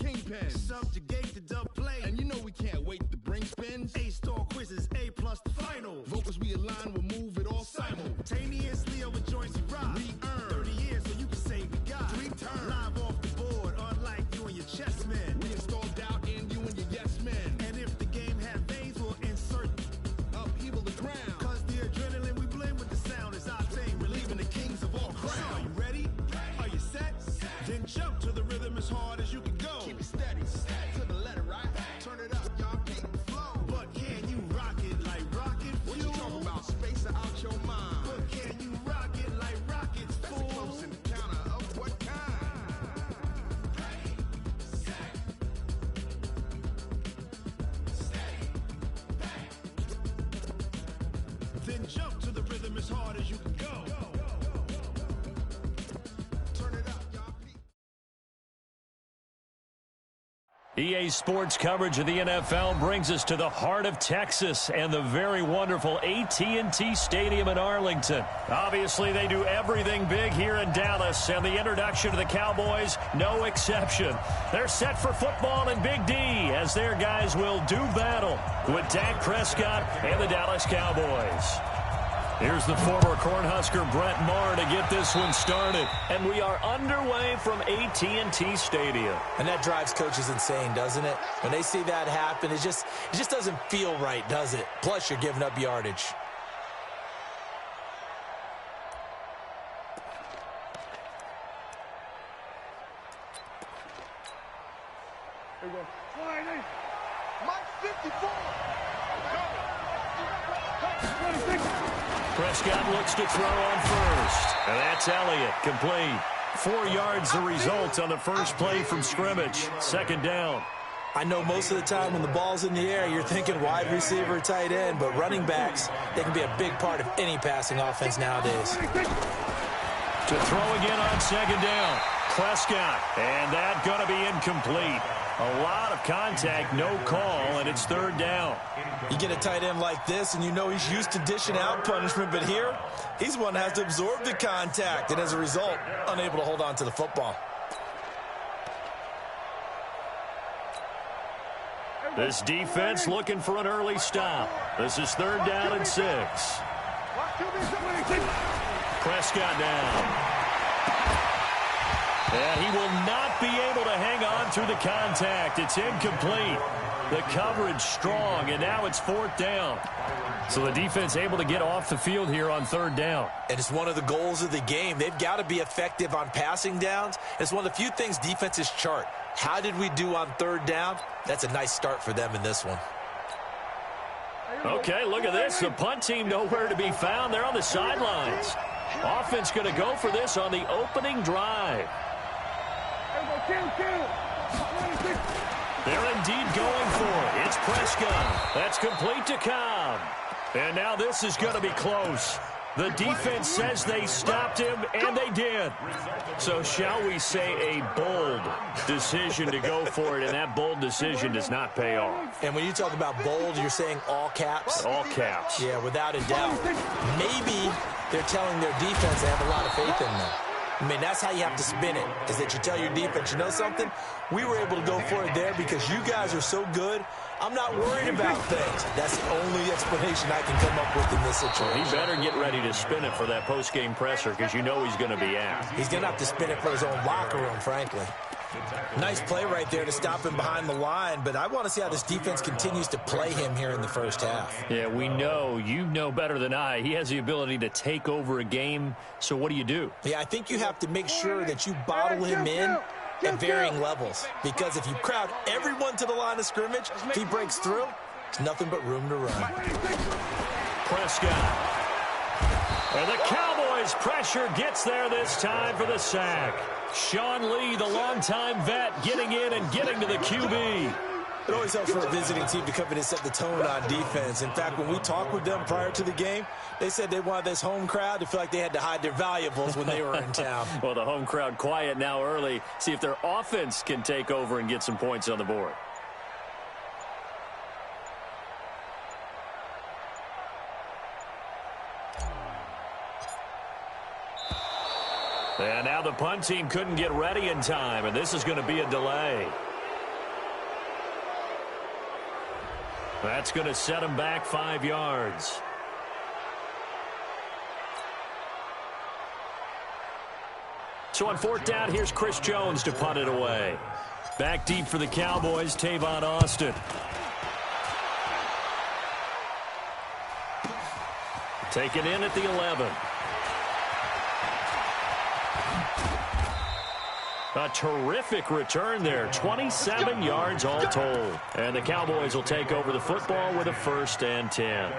kingpin. Subjugate the dub play. And you know we can't wait to bring spins. A-star quizzes, A+ the final. Vocals we align, we'll move it all simultaneously over joints we rock. We earn 30 years so you can say we got 3 turns. Live off the board, unlike you and your chess men. We install doubt in you and your yes men. And if the game have veins, we'll insert upheaval the ground. Cause the adrenaline we blend with the sound is our thing. Relieving the kings of all crowns. Are you ready? Are you set? Then jump to the rhythm as hard as you can go. Keep it steady, to the letter, right? Turn it up, y'all, keep the flow. But can you rock it like rocket fuel? What you talking about? Space out your mind. But can you rock it like rockets, fool? That's a close encounter of what kind? Ready, set, steady, bang. Then jump to the rhythm as hard as you can go. EA Sports coverage of the NFL brings us to the heart of Texas and the very wonderful AT&T Stadium in Arlington. Obviously, they do everything big here in Dallas, and the introduction to the Cowboys, no exception. They're set for football in Big D as their guys will do battle with Dak Prescott and the Dallas Cowboys. Here's the former Cornhusker Brett Maher to get this one started. And we are underway from AT&T Stadium. And that drives coaches insane, doesn't it? When they see that happen, it just doesn't feel right, does it? Plus, you're giving up yardage. Here we go. Mike 54. Prescott looks to throw on first. And that's Elliott, complete. 4 yards the result on the first play from scrimmage. Second down. I know most of the time when the ball's in the air, you're thinking wide receiver, tight end, but running backs, they can be a big part of any passing offense nowadays. To throw again on second down. Prescott, and that going to be incomplete. A lot of contact, no call, and it's third down. You get a tight end like this, and you know he's used to dishing out punishment, but here, he's one that has to absorb the contact, and as a result, unable to hold on to the football. This defense looking for an early stop. This is third down and 6. Prescott down. And he will not be able to hang on through the contact. It's incomplete. The coverage strong, and now it's fourth down. So the defense able to get off the field here on third down. And it's one of the goals of the game. They've got to be effective on passing downs. It's one of the few things defenses chart. How did we do on third down? That's a nice start for them in this one. Okay, look at this. The punt team nowhere to be found. They're on the sidelines. Offense going to go for this on the opening drive. They're indeed going for it. It's Prescott. That's complete to Cobb. And now this is going to be close. The defense says they stopped him, and they did. So shall we say a bold decision to go for it, and that bold decision does not pay off. And when you talk about bold, you're saying all caps? All caps. Yeah, without a doubt. Maybe they're telling their defense they have a lot of faith in them. I mean, that's how you have to spin it, is that you tell your defense, you know something? We were able to go for it there because you guys are so good. I'm not worried about things. That's the only explanation I can come up with in this situation. He better get ready to spin it for that post-game presser because you know he's going to be asked. He's going to have to spin it for his own locker room, frankly. Nice play right there to stop him behind the line, but I want to see how this defense continues to play him here in the first half. Yeah, we know. You know better than I. He has the ability to take over a game, so what do? Yeah, I think you have to make sure that you bottle him in at varying levels, because if you crowd everyone to the line of scrimmage, if he breaks through, it's nothing but room to run. Prescott. And the Cowboys' pressure gets there this time for the sack. Sean Lee, the longtime vet, getting in and getting to the QB. It always helps for a visiting team to come in and set the tone on defense. In fact, when we talked with them prior to the game, they said they wanted this home crowd to feel like they had to hide their valuables when they were in town. Well, the home crowd quiet now early. See if their offense can take over and get some points on the board. And now the punt team couldn't get ready in time, and this is going to be a delay. That's going to set him back 5 yards. So on 4th down, here's Chris Jones to punt it away. Back deep for the Cowboys, Tavon Austin. Taken in at the 11. A terrific return there. 27 yards all told. And the Cowboys will take over the football with a 1st and 10.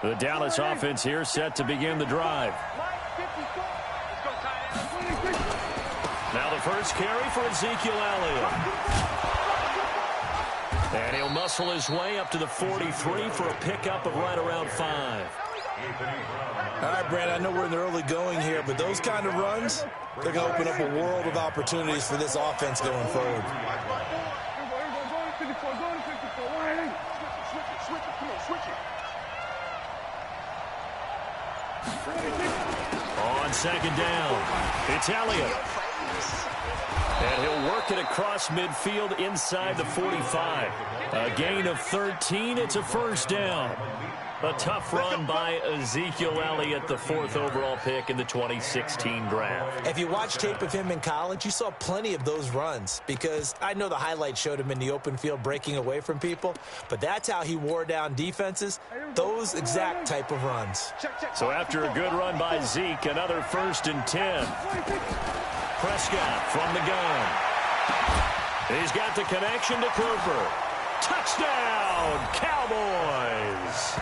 The Dallas offense here set to begin the drive. Now the first carry for Ezekiel Elliott. And he'll muscle his way up to the 43 for a pickup of right around 5. All right, Brad, I know we're in the early going here, but those kind of runs, they're going to open up a world of opportunities for this offense going forward. On 2nd down, it's Elliott. And he'll work it across midfield inside the 45. A gain of 13. It's a 1st down. A tough run by Ezekiel Elliott, the 4th overall pick in the 2016 draft. If you watch tape of him in college, you saw plenty of those runs because I know the highlights showed him in the open field breaking away from people, but that's how he wore down defenses, those exact type of runs. So after a good run by Zeke, another 1st and 10. Prescott from the gun. He's got the connection to Cooper. Touchdown, Cowboys!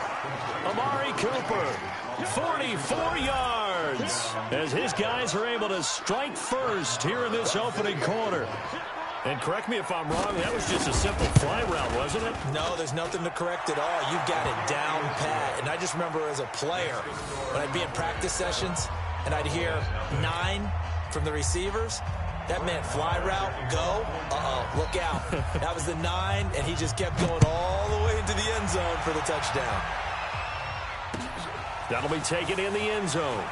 Amari Cooper, 44 yards, as his guys are able to strike first here in this opening quarter. And correct me if I'm wrong, that was just a simple fly route, wasn't it? No, there's nothing to correct at all. You've got it down pat. And I just remember as a player, when I'd be in practice sessions, and I'd hear 9 from the receivers, that meant fly route, go, look out. That was the 9, and he just kept going all the way into the end zone for the touchdown. That'll be taken in the end zone.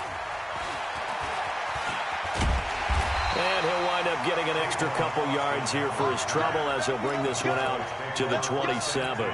And he'll wind up getting an extra couple yards here for his trouble as he'll bring this one out to the 27.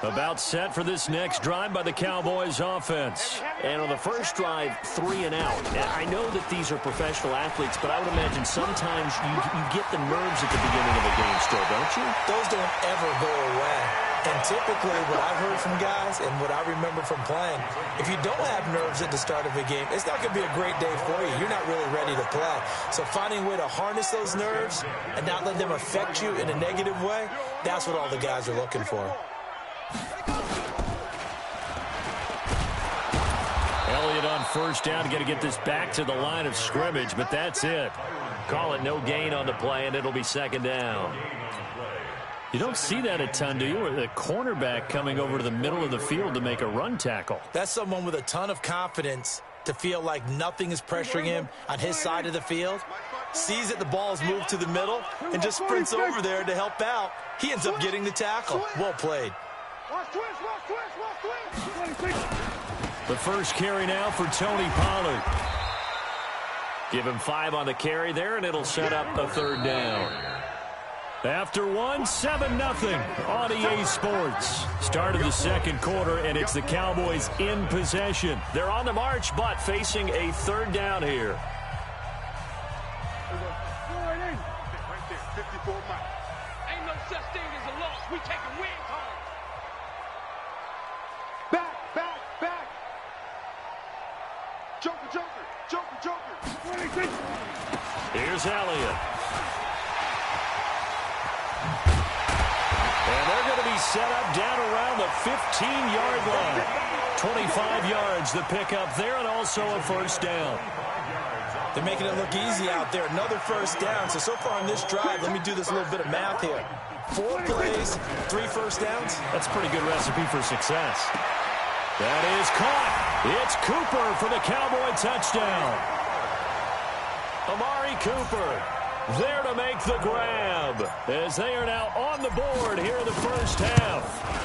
About set for this next drive by the Cowboys offense. And on the first drive, 3 and out. And I know that these are professional athletes, but I would imagine sometimes you get the nerves at the beginning of a game still, don't you? Those don't ever go away. And typically what I've heard from guys and what I remember from playing, if you don't have nerves at the start of a game, it's not going to be a great day for you. You're not really ready to play. So finding a way to harness those nerves and not let them affect you in a negative way, that's what all the guys are looking for. Elliott on 1st down, got to get this back to the line of scrimmage, but that's it. Call it no gain on the play, and it'll be 2nd down. You don't see that a ton, do you? Or the cornerback coming over to the middle of the field to make a run tackle. That's someone with a ton of confidence to feel like nothing is pressuring him on his side of the field. Sees that the ball is moved to the middle and just sprints over there to help out. He ends up getting the tackle. Well played. The first carry now for Tony Pollard. Give him 5 on the carry there, and it'll set up a 3rd down. After 1, 7-0 on EA Sports. Start of the 2nd quarter, and it's the Cowboys in possession. They're on the march, but facing a 3rd down here. Ain't no such thing as a loss. We taking wins home. Back. Joker. Here's Elliott. And they're going to be set up down around the 15-yard line. 25 yards the pickup there, and also a 1st down. They're making it look easy out there. Another 1st down. So far on this drive, let me do this little bit of math here. 4 plays, 3 1st downs. That's a pretty good recipe for success. That is caught. It's Cooper for the Cowboy touchdown. Amari Cooper there to make the grab as they are now on the board here in the first half.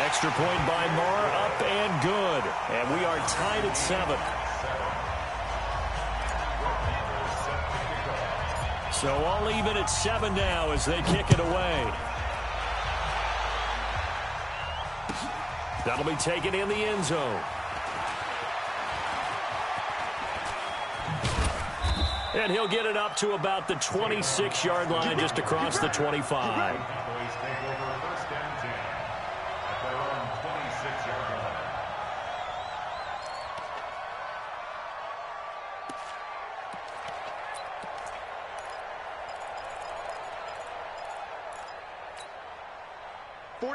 Extra point by Marr, up and good. And we are tied at 7. So all even at 7 now as they kick it away. That'll be taken in the end zone. And he'll get it up to about the 26-yard line, just across the 25.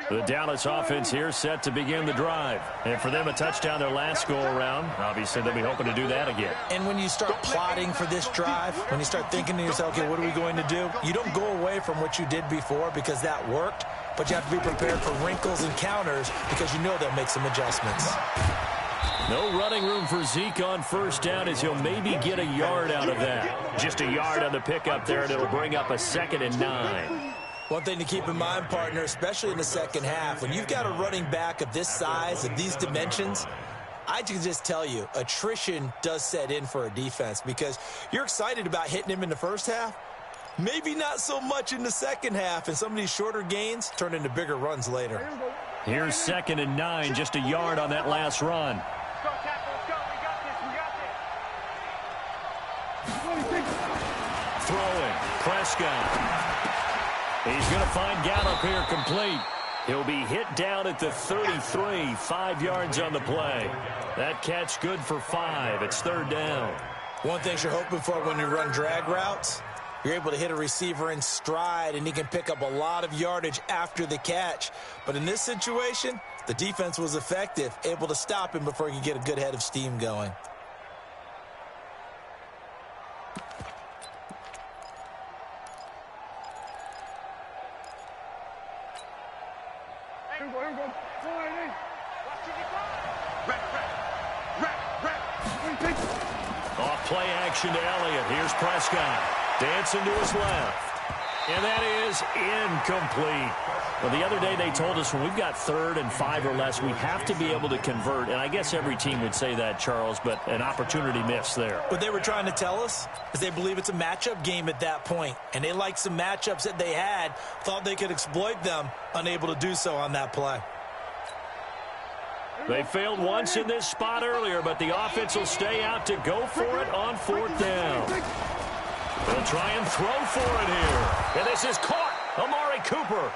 The Dallas offense here set to begin the drive. And for them, a touchdown their last go-around. Obviously, they'll be hoping to do that again. And when you start plotting for this drive, when you start thinking to yourself, okay, what are we going to do? You don't go away from what you did before because that worked, but you have to be prepared for wrinkles and counters because you know they'll make some adjustments. No running room for Zeke on first down as he'll maybe get a yard out of that. Just a yard on the pickup there, and it'll bring up a 2nd and 9. One thing to keep in mind, partner, especially in the second half, when you've got a running back of this size, of these dimensions, I can just tell you, attrition does set in for a defense because you're excited about hitting him in the first half. Maybe not so much in the second half, and some of these shorter gains turn into bigger runs later. Here's 2nd and 9, just a yard on that last run. Let's go, tackle. Let's go. We got this. Throwing, Prescott. He's going to find Gallup here complete. He'll be hit down at the 33, 5 yards on the play. That catch good for 5. It's 3rd down. One thing you're hoping for when you run drag routes, you're able to hit a receiver in stride, and he can pick up a lot of yardage after the catch. But in this situation, the defense was effective, able to stop him before he could get a good head of steam going. Off play action to Elliott. Here's Prescott. Dancing to his left. And that is incomplete. Well, the other day they told us when we've got 3rd and 5 or less, we have to be able to convert. And I guess every team would say that, Charles, but an opportunity missed there. What they were trying to tell us is they believe it's a matchup game at that point. And they liked some matchups that they had, thought they could exploit them, unable to do so on that play. They failed once in this spot earlier, but the offense will stay out to go for it on 4th down. They'll try and throw for it here. And this is caught. Amari Cooper.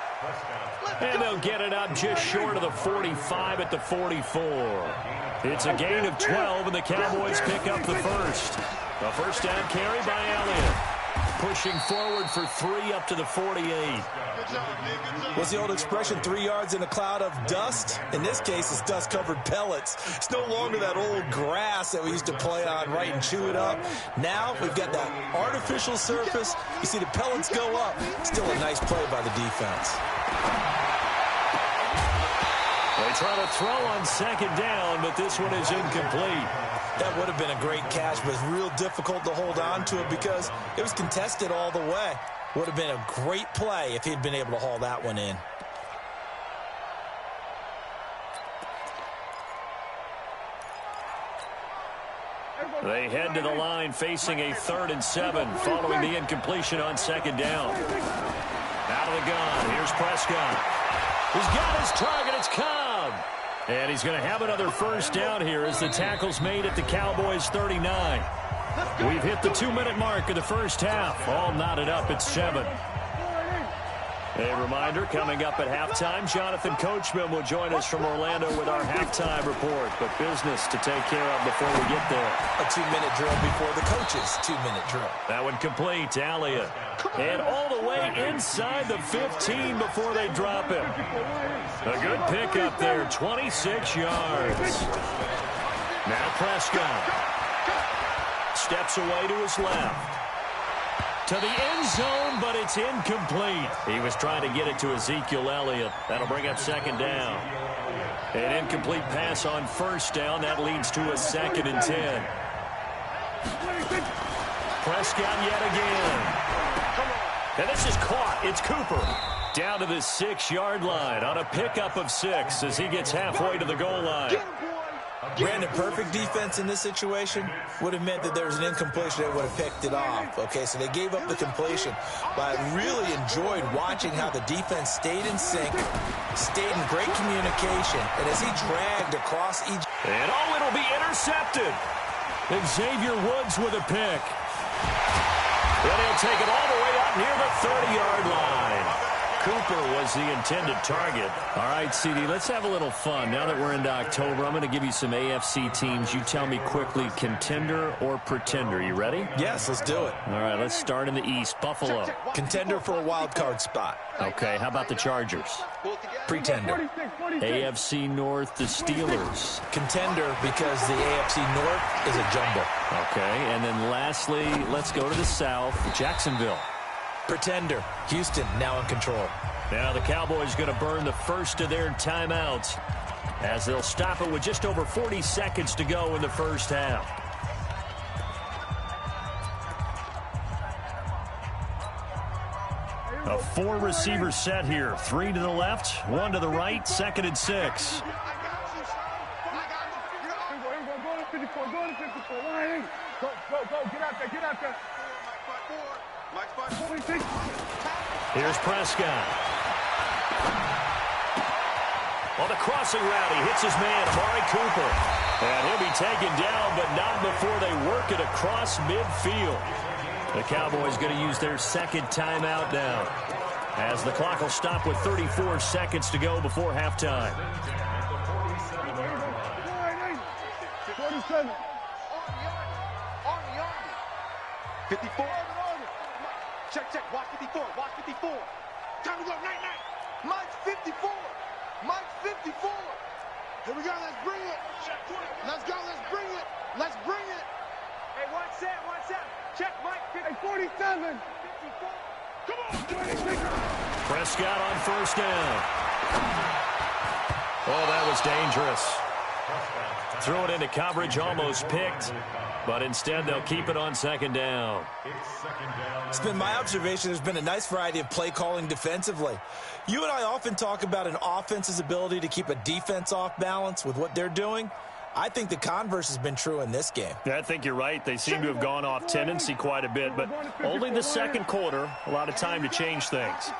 And they'll get it up just short of the 45 at the 44. It's a gain of 12, and the Cowboys pick up the first. A first down carry by Elliott. Pushing forward for 3 up to the 48. What's the old expression, 3 yards in a cloud of dust? In this case, it's dust-covered pellets. It's no longer that old grass that we used to play on, right, and chew it up. Now we've got that artificial surface. You see the pellets go up. Still a nice play by the defense. They try to throw on 2nd down, but this one is incomplete. That would have been a great catch, but it's real difficult to hold on to it because it was contested all the way. Would have been a great play if he'd been able to haul that one in. They head to the line facing a 3rd and 7 following the incompletion on 2nd down. Out of the gun. Here's Prescott. He's got his target. It's Cobb. And he's going to have another first down here as the tackle's made at the Cowboys 39. We've hit the 2-minute mark of the first half. All knotted up at 7. A reminder, coming up at halftime, Jonathan Coachman will join us from Orlando with our halftime report. But business to take care of before we get there. A 2-minute drill before the coach's 2-minute drill. That one complete to Elliott. And all the way inside the 15 before they drop him. A good pickup there, 26 yards. Now Prescott. Steps away to his left. To the end zone, but it's incomplete. He was trying to get it to Ezekiel Elliott. That'll bring up 2nd down. An incomplete pass on 1st down. That leads to a 2nd and 10. Prescott yet again. And this is caught. It's Cooper. Down to the 6-yard line on a pickup of 6 as he gets halfway to the goal line. Brandon, perfect defense in this situation would have meant that there was an incompletion that would have picked it off. Okay, so they gave up the completion. But I really enjoyed watching how the defense stayed in sync, stayed in great communication, and as he dragged across each... And it'll be intercepted. Xavier Woods with a pick. And he'll take it all the way up near the 30-yard line. Cooper was the intended target. All right, CD, let's have a little fun. Now that we're into October, I'm going to give you some AFC teams. You tell me quickly, contender or pretender. You ready? Yes, let's do it. All right, let's start in the East. Buffalo. Contender for a wild card spot. Okay, how about the Chargers? Pretender. AFC North, the Steelers. Contender because the AFC North is a jumble. Okay, and then lastly, let's go to the South, Jacksonville. Pretender. Houston now in control. Now the Cowboys going to burn the first of their timeouts as they'll stop it with just over 40 seconds to go in the first half. A 4-receiver set here. 3 to the left, 1 to the right, 2nd and 6. Here's Prescott. On the crossing route, he hits his man, Amari Cooper. And he'll be taken down, but not before they work it across midfield. The Cowboys going to use their second timeout now, as the clock will stop with 34 seconds to go before halftime. 54. Check. Watch 54. Time to go. Night. Mike's 54. Here we go. Let's bring it. Let's go. Let's bring it. Hey, one set. Check, Mike. 47. 54. Come on. Prescott on first down. Oh, that was dangerous. Threw it into coverage, almost picked. But instead, they'll keep it on second down. It's been my observation there's been a nice variety of play calling defensively. You and I often talk about an offense's ability to keep a defense off balance with what they're doing. I think the converse has been true in this game. I think you're right. They seem to have gone off tendency quite a bit, but only the second quarter, a lot of time to change things.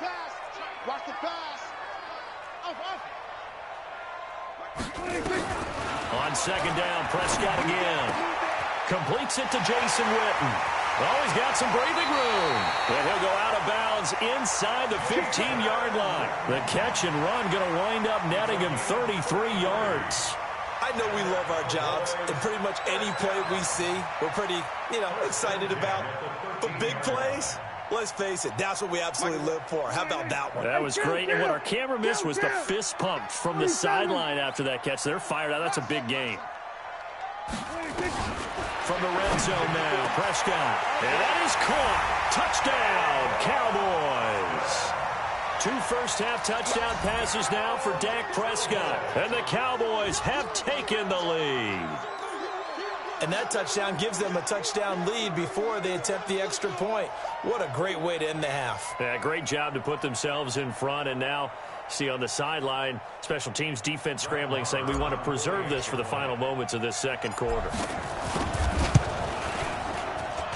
Watch the pass. On second down, Prescott again. Completes it to Jason Witten. Oh, he's got some breathing room. And he'll go out of bounds inside the 15-yard line. The catch and run going to wind up netting him 33 yards. I know we love our jobs, and pretty much any play we see, we're pretty, excited about. But big plays, let's face it, that's what we absolutely live for. How about that one? That was great. And what our camera missed was the fist pump from the sideline after that catch. They're fired out. That's a big game. From the red zone now, Prescott. And that is caught. Touchdown, Cowboys. 2 first-half touchdown passes now for Dak Prescott. And the Cowboys have taken the lead. And that touchdown gives them a touchdown lead before they attempt the extra point. What a great way to end the half. Yeah, great job to put themselves in front. And now, see on the sideline, special teams defense scrambling, saying we want to preserve this for the final moments of this second quarter.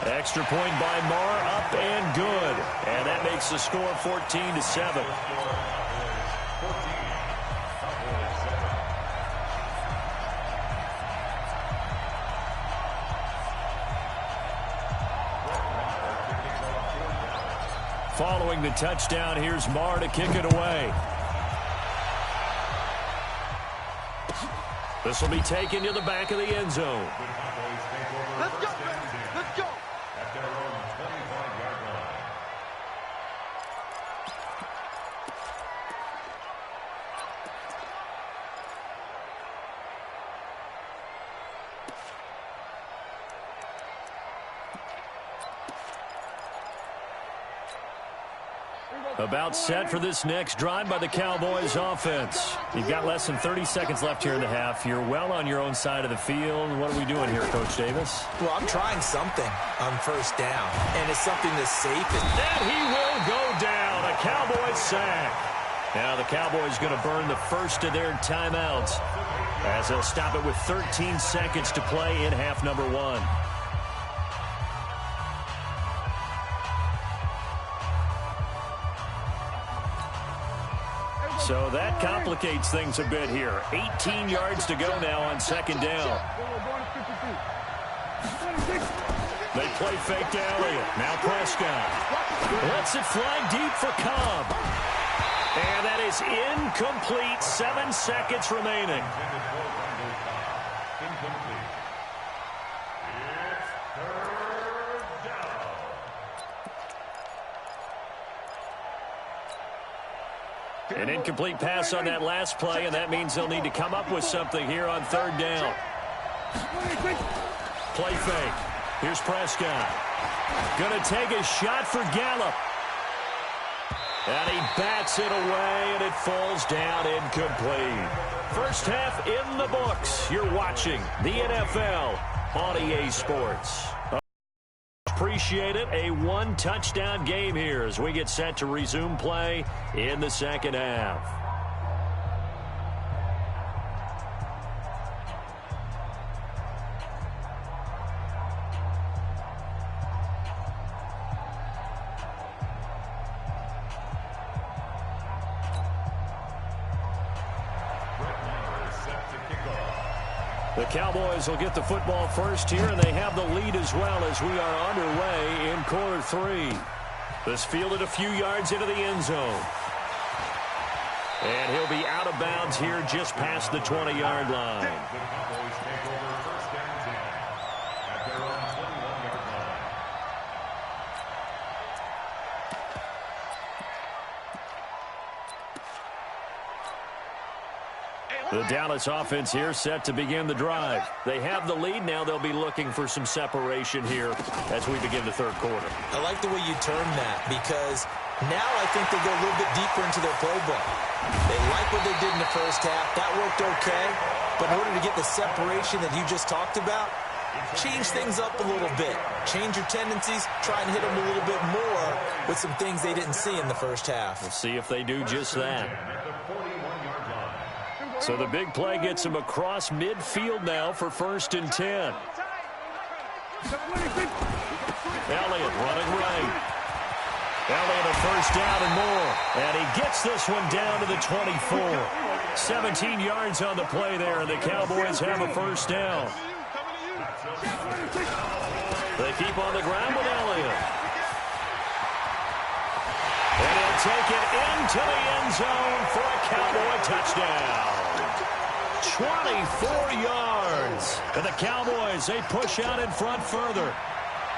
Extra point by Marr, up and good. And that makes the score 14-7. Following the touchdown, here's Marr to kick it away. This will be taken to the back of the end zone. Let's go. Let's go. About set for this next drive by the Cowboys offense. You've got less than 30 seconds left here in the half. You're well on your own side of the field. What are we doing here, Coach Davis? Well, I'm trying something on first down, and it's something that's safe. And he will go down. A Cowboys sack. Now the Cowboys going to burn the first of their timeouts as they'll stop it with 13 seconds to play in half number 1. So that complicates things a bit here. 18 yards to go now on second down. They play fake to Elliott. Now Prescott lets it fly deep for Cobb. And that is incomplete. 7 seconds remaining. An incomplete pass on that last play, and that means they'll need to come up with something here on third down. Play fake. Here's Prescott. Going to take a shot for Gallup. And he bats it away, and it falls down incomplete. First half in the books. You're watching the NFL on EA Sports. Appreciate it. A one-touchdown game here as we get set to resume play in the second half. The Cowboys will get the football first here, and they have the lead as well as we are underway in quarter 3. This fielded a few yards into the end zone. And he'll be out of bounds here just past the 20-yard line. The Dallas offense here set to begin the drive. They have the lead. Now they'll be looking for some separation here as we begin the third quarter. I like the way you termed that because now I think they go a little bit deeper into their playbook. They like what they did in the first half. That worked okay. But in order to get the separation that you just talked about, change things up a little bit. Change your tendencies. Try and hit them a little bit more with some things they didn't see in the first half. We'll see if they do just that. So the big play gets him across midfield now for 1st and 10. Elliott running right. Elliott a first down and more. And he gets this one down to the 24. 17 yards on the play there, and the Cowboys have a first down. They keep on the ground with Elliott. And he'll take it into the end zone for a Cowboy touchdown. 24 yards. And the Cowboys, they push out in front further.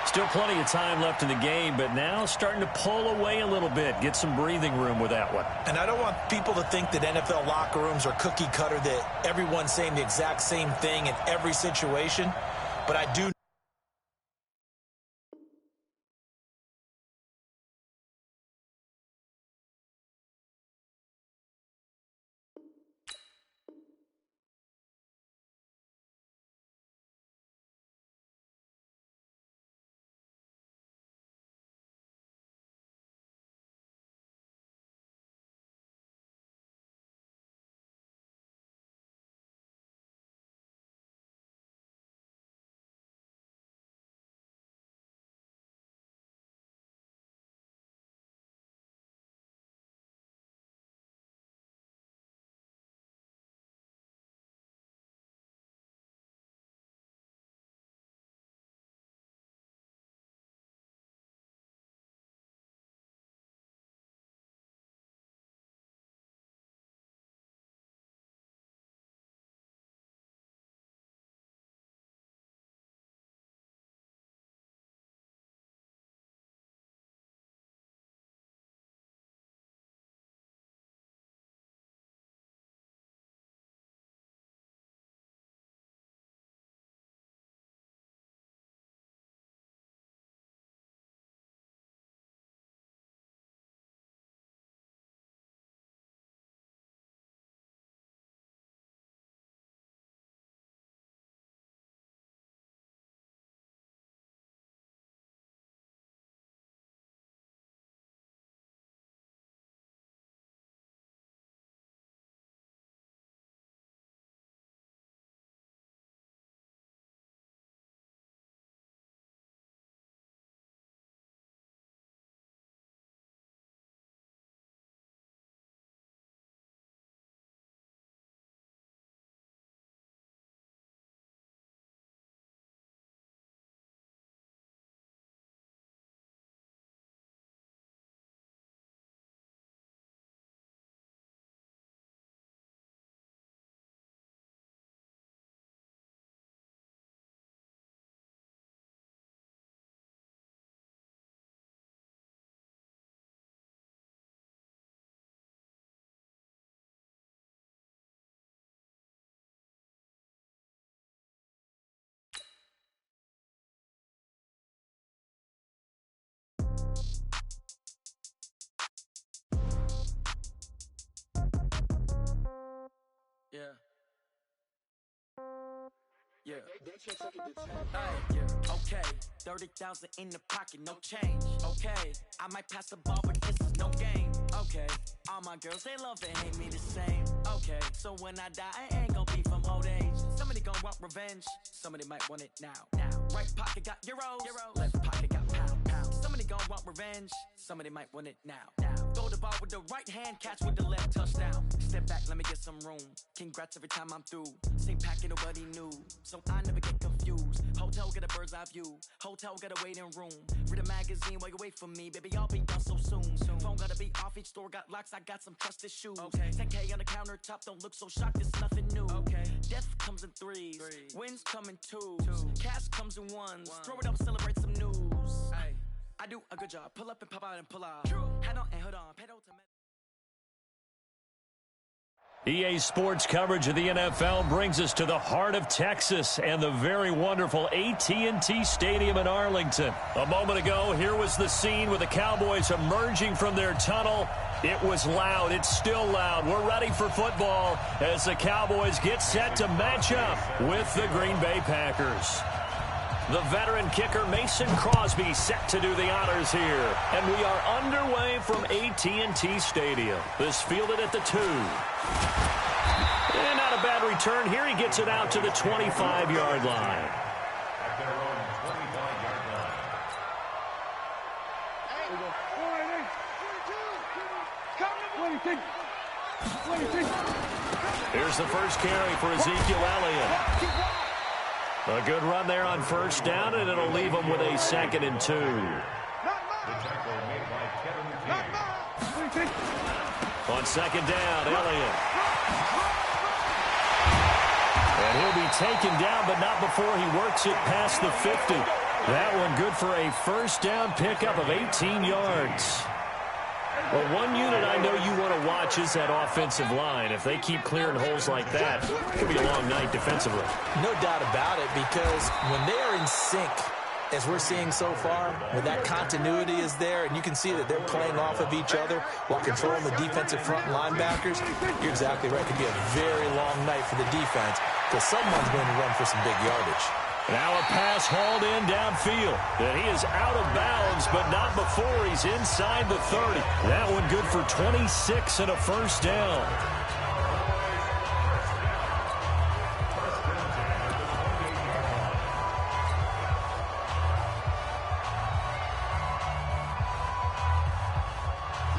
Still plenty of time left in the game, but now starting to pull away a little bit. Get some breathing room with that one. And I don't want people to think that NFL locker rooms are cookie cutter, that everyone's saying the exact same thing in every situation. But I do Okay, 30,000 in the pocket, no change. Okay, I might pass the ball, but this is no game. Okay, all my girls, they love and hate me the same. Okay, so when I die, I ain't gonna be from old age. Somebody gon' want revenge, somebody might want it now. Right pocket got euros, left pocket got pound. Somebody gon' want revenge, somebody might want it now. Throw the ball with the right hand, catch with the left, touchdown. Step back, let me get some room. Congrats every time I'm through. Same packet, nobody knew, so I never get confused. Hotel get a bird's eye view, hotel got a waiting room. Read a magazine while you wait for me, baby, I'll be done so soon. Phone gotta be off, each store got locks, I got some trusted shoes. 10K on the countertop, don't look so shocked, it's nothing new. Death comes in threes, wins come in twos, cash comes in ones. Throw it up, celebrate some news. I do a good job, pull up and pop out and pull out. Head on and hood on, pedal to metal. EA Sports coverage of the NFL brings us to the heart of Texas and the very wonderful AT&T Stadium in Arlington. A moment ago, here was the scene with the Cowboys emerging from their tunnel. It was loud. It's still loud. We're ready for football as the Cowboys get set to match up with the Green Bay Packers. The veteran kicker Mason Crosby set to do the honors here. And we are underway from AT&T Stadium. This fielded at the 2. And not a bad return. Here he gets it out to the 25-yard line. Here's the first carry for Ezekiel Elliott. A good run there on first down, and it'll leave them with a 2nd and 2. On 2nd down, Elliott. And he'll be taken down, but not before he works it past the 50. That one good for a first down pickup of 18 yards. Well, one unit I know you want to watch is that offensive line. If they keep clearing holes like that, it could be a long night defensively. No doubt about it, because when they are in sync, as we're seeing so far, when that continuity is there, and you can see that they're playing off of each other while controlling the defensive front linebackers, you're exactly right. It could be a very long night for the defense because someone's going to run for some big yardage. Now a pass hauled in downfield. And he is out of bounds, but not before he's inside the 30. That one good for 26 and a first down.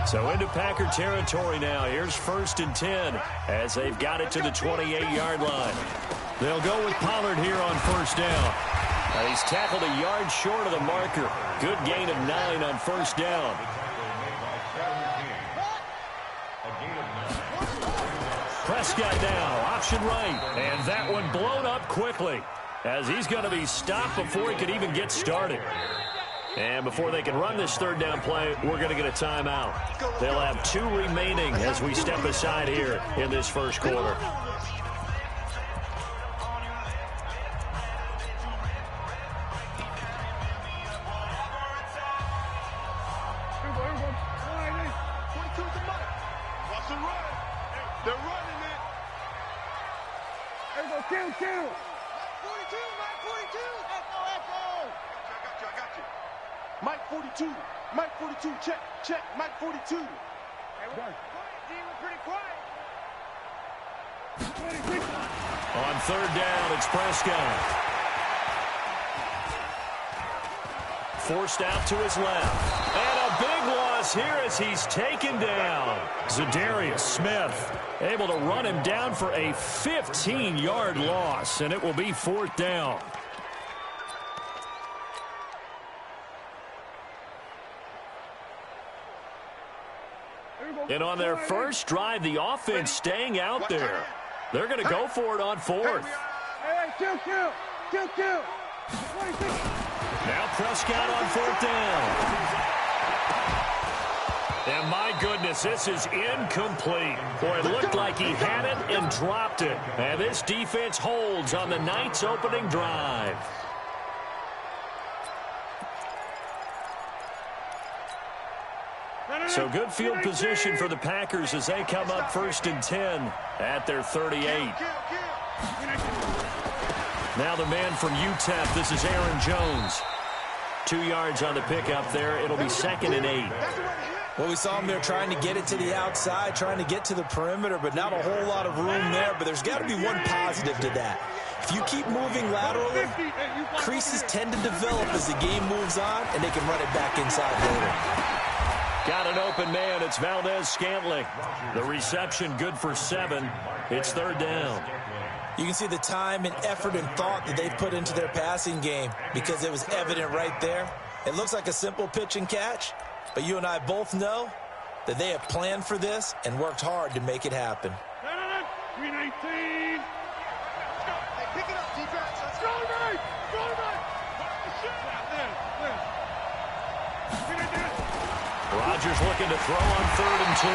So into Packer territory now. Here's 1st and 10 as they've got it to the 28-yard line. They'll go with Pollard here on first down. He's tackled a yard short of the marker. Good gain of 9 on first down. Prescott now, option right. And that one blown up quickly as he's going to be stopped before he could even get started. And before they can run this 3rd down play, we're going to get a timeout. They'll have 2 remaining as we step aside here in this first quarter. Mike 42, check, Mike 42. Hey, we're pretty quiet. On 3rd down, it's Prescott. Forced out to his left. And a big loss here as he's taken down. Zadarius Smith able to run him down for a 15-yard loss, and it will be 4th down. And on their first drive, the offense staying out there. They're going to go for it on 4th. Kill. Now Prescott on 4th down. And my goodness, this is incomplete. Boy, it looked like he had it and dropped it. And this defense holds on the night's opening drive. So good field position for the Packers as they come up 1st and 10 at their 38. Now the man from UTEP, this is Aaron Jones. 2 yards on the pickup there. It'll be 2nd and 8. Well, we saw him there trying to get it to the outside, trying to get to the perimeter, but not a whole lot of room there. But there's got to be one positive to that. If you keep moving laterally, creases tend to develop as the game moves on, and they can run it back inside later. Got an open man. It's Valdez-Scantling. The reception good for 7. It's 3rd down. You can see the time and effort and thought that they've put into their passing game because it was evident right there. It looks like a simple pitch and catch, but you and I both know that they have planned for this and worked hard to make it happen. 319. Hey, pick it up, defense. Let's go, Mike. Go, Mike. Rodgers looking to throw on 3rd and 2.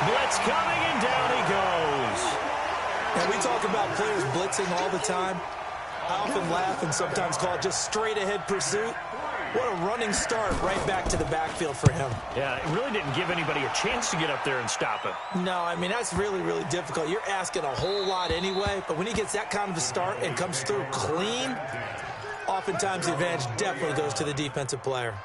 Blitz coming, and down he goes. And we talk about players blitzing all the time. I often laugh and sometimes call it just straight-ahead pursuit. What a running start right back to the backfield for him. Yeah, it really didn't give anybody a chance to get up there and stop it. No, I mean, that's really, really difficult. You're asking a whole lot anyway, but when he gets that kind of a start and comes through clean, oftentimes the advantage definitely goes to the defensive player.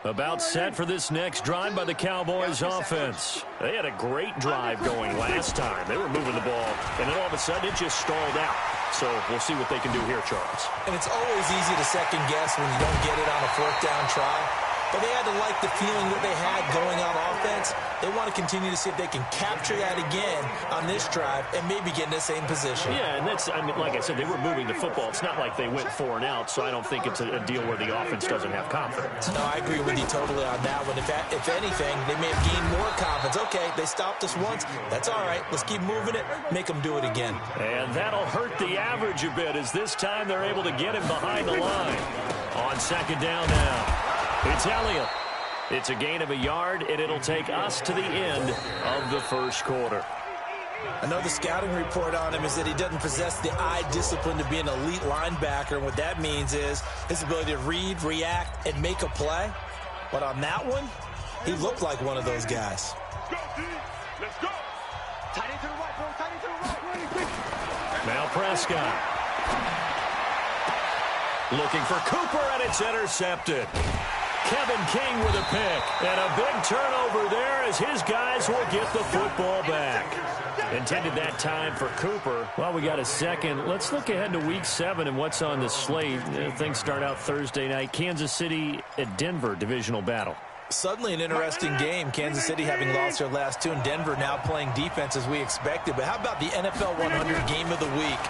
About set for this next drive by the Cowboys offense. They had a great drive going last time. They were moving the ball, and then all of a sudden it just stalled out. So we'll see what they can do here, Charles. And it's always easy to second guess when you don't get it on a 4th down try. But they had to like the feeling that they had going on offense. They want to continue to see if they can capture that again on this drive and maybe get in the same position. Yeah, and that's, I mean, like I said, they were moving the football. It's not like they went 4 and out, so I don't think it's a deal where the offense doesn't have confidence. No, I agree with you totally on that one. If anything, they may have gained more confidence. Okay, they stopped us once. That's all right. Let's keep moving it, make them do it again. And that'll hurt the average a bit as this time they're able to get him behind the line. On 2nd down now. It's Elliott. It's a gain of 1 yard, and it'll take us to the end of the 1st quarter. I know the scouting report on him is that he doesn't possess the eye discipline to be an elite linebacker. And what that means is his ability to read, react, and make a play. But on that one, he looked like one of those guys. Let's go. Tight end to the right, bro. Tight end to the right. Now Prescott. Looking for Cooper, and it's intercepted. Kevin King with a pick, and a big turnover there as his guys will get the football back. Intended that time for Cooper. Well, we got a second. Let's look ahead to Week 7 and what's on the slate. Things start out Thursday night. Kansas City at Denver, divisional battle. Suddenly an interesting game. Kansas City having lost their last 2, and Denver now playing defense as we expected. But how about the NFL 100 game of the week?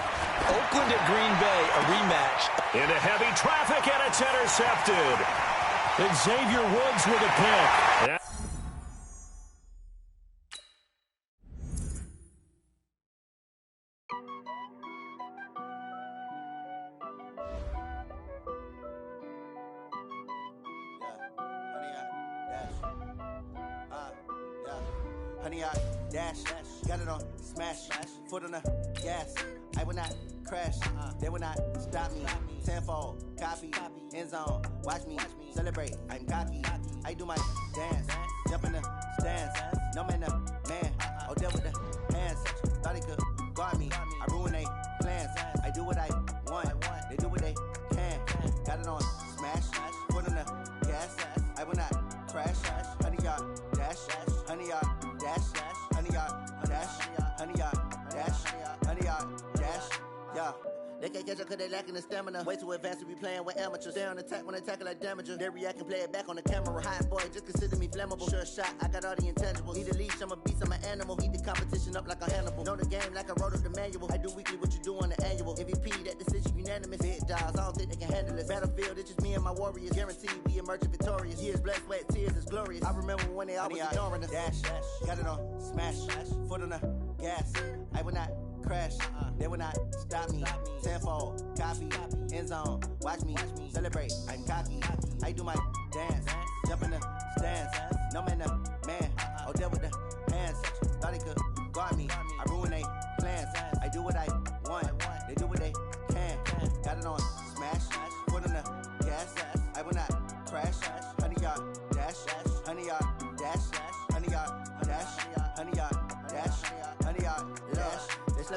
Oakland at Green Bay, a rematch. Into heavy traffic, and it's intercepted. Xavier Woods with a pick. Yeah. Honey, I dash, got it on smash, foot on the gas. I will not crash, they will not stop me. Tenfold, copy, end zone, watch me celebrate. I'm cocky, I do my dance, jump in the stands. No man, the man, oh, deal with the hands. Thought he could guard me, I ruin they plans. I do what I want, they do what they can. Got it on smash, foot on the gas. I will not crash, honey, y'all dash, honey, y'all dash, honey, y'all dash, honey, y'all dash, honey, y'all dash, yeah. They can't catch up cause they lacking the stamina. Way too advanced to be playing with amateurs. Stay on attack when they tackle like damager. They react and play it back on the camera. Hot boy, just consider me flammable. Sure shot, I got all the intangibles. Need a leash, I'm a beast, I'm an animal. Heat the competition up like a Hannibal. Know the game like I wrote up the manual. I do weekly what you do on the annual. MVP, that decision unanimous. Big dials, I don't think they can handle this. Battlefield, it's just me and my warriors. Guaranteed we emerge victorious. Years, blood, sweat, tears, it's glorious. I remember when they always ignoring us. Dash, got it on smash, foot on the gas. I will not crash, they will not stop me. Tenfold, copy, end zone, watch me celebrate. I'm cocky, I do my dance, jump in the stands. No man, the man, oh, deal with the hands. Thought he could guard me, I ruin they plans. I do what I want, they do what they can. Got it on smash, foot on the gas. I will not crash, honey, y'all dash, honey, y'all dash, honey, y'all dash, honey, y'all dash, honey, y'all dash.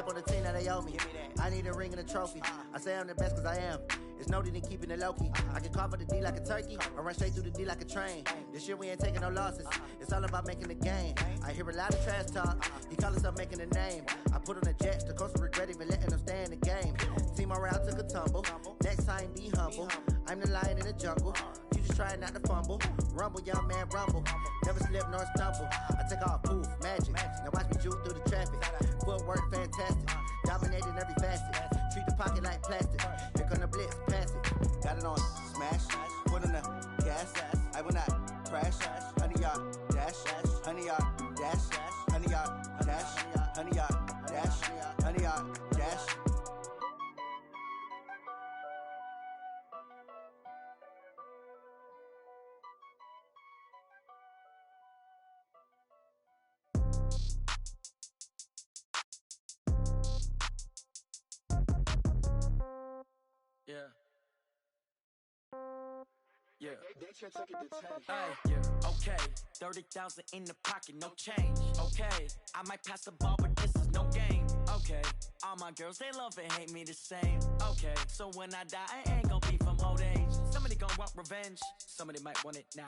slept on the team, now they owe me. I need a ring and a trophy. I say I'm the best cause I am. It's no need in keeping it low-key. I can carve up the D like a turkey, or run straight through the D like a train. This year we ain't taking no losses. It's all about making the game. I hear a lot of trash talk. He call himself making a name. I put on the Jets, the coach will regret even letting them stay in the game. Team morale took a tumble. Next time be humble. I'm the lion in the jungle. You just trying not to fumble. Rumble, young man, rumble. Never slip nor stumble. I take off, poof, magic. Now watch me juke through the traffic. Footwork fantastic. Dominating every facet. Treat the pocket like plastic. Here come the blitz, pass it. Got it on smash. Put in the gas. I will not crash. 100-yard dash. 100-yard dash. 100-yard dash. 100-yard dash. 100-yard dash. Yeah. Yeah. Okay. 30,000 in the pocket, no change. Okay. I might pass the ball, but this is no game. Okay. All my girls, they love and hate me the same. Okay. So when I die, I ain't gonna be from old age. Somebody gonna want revenge. Somebody might want it now.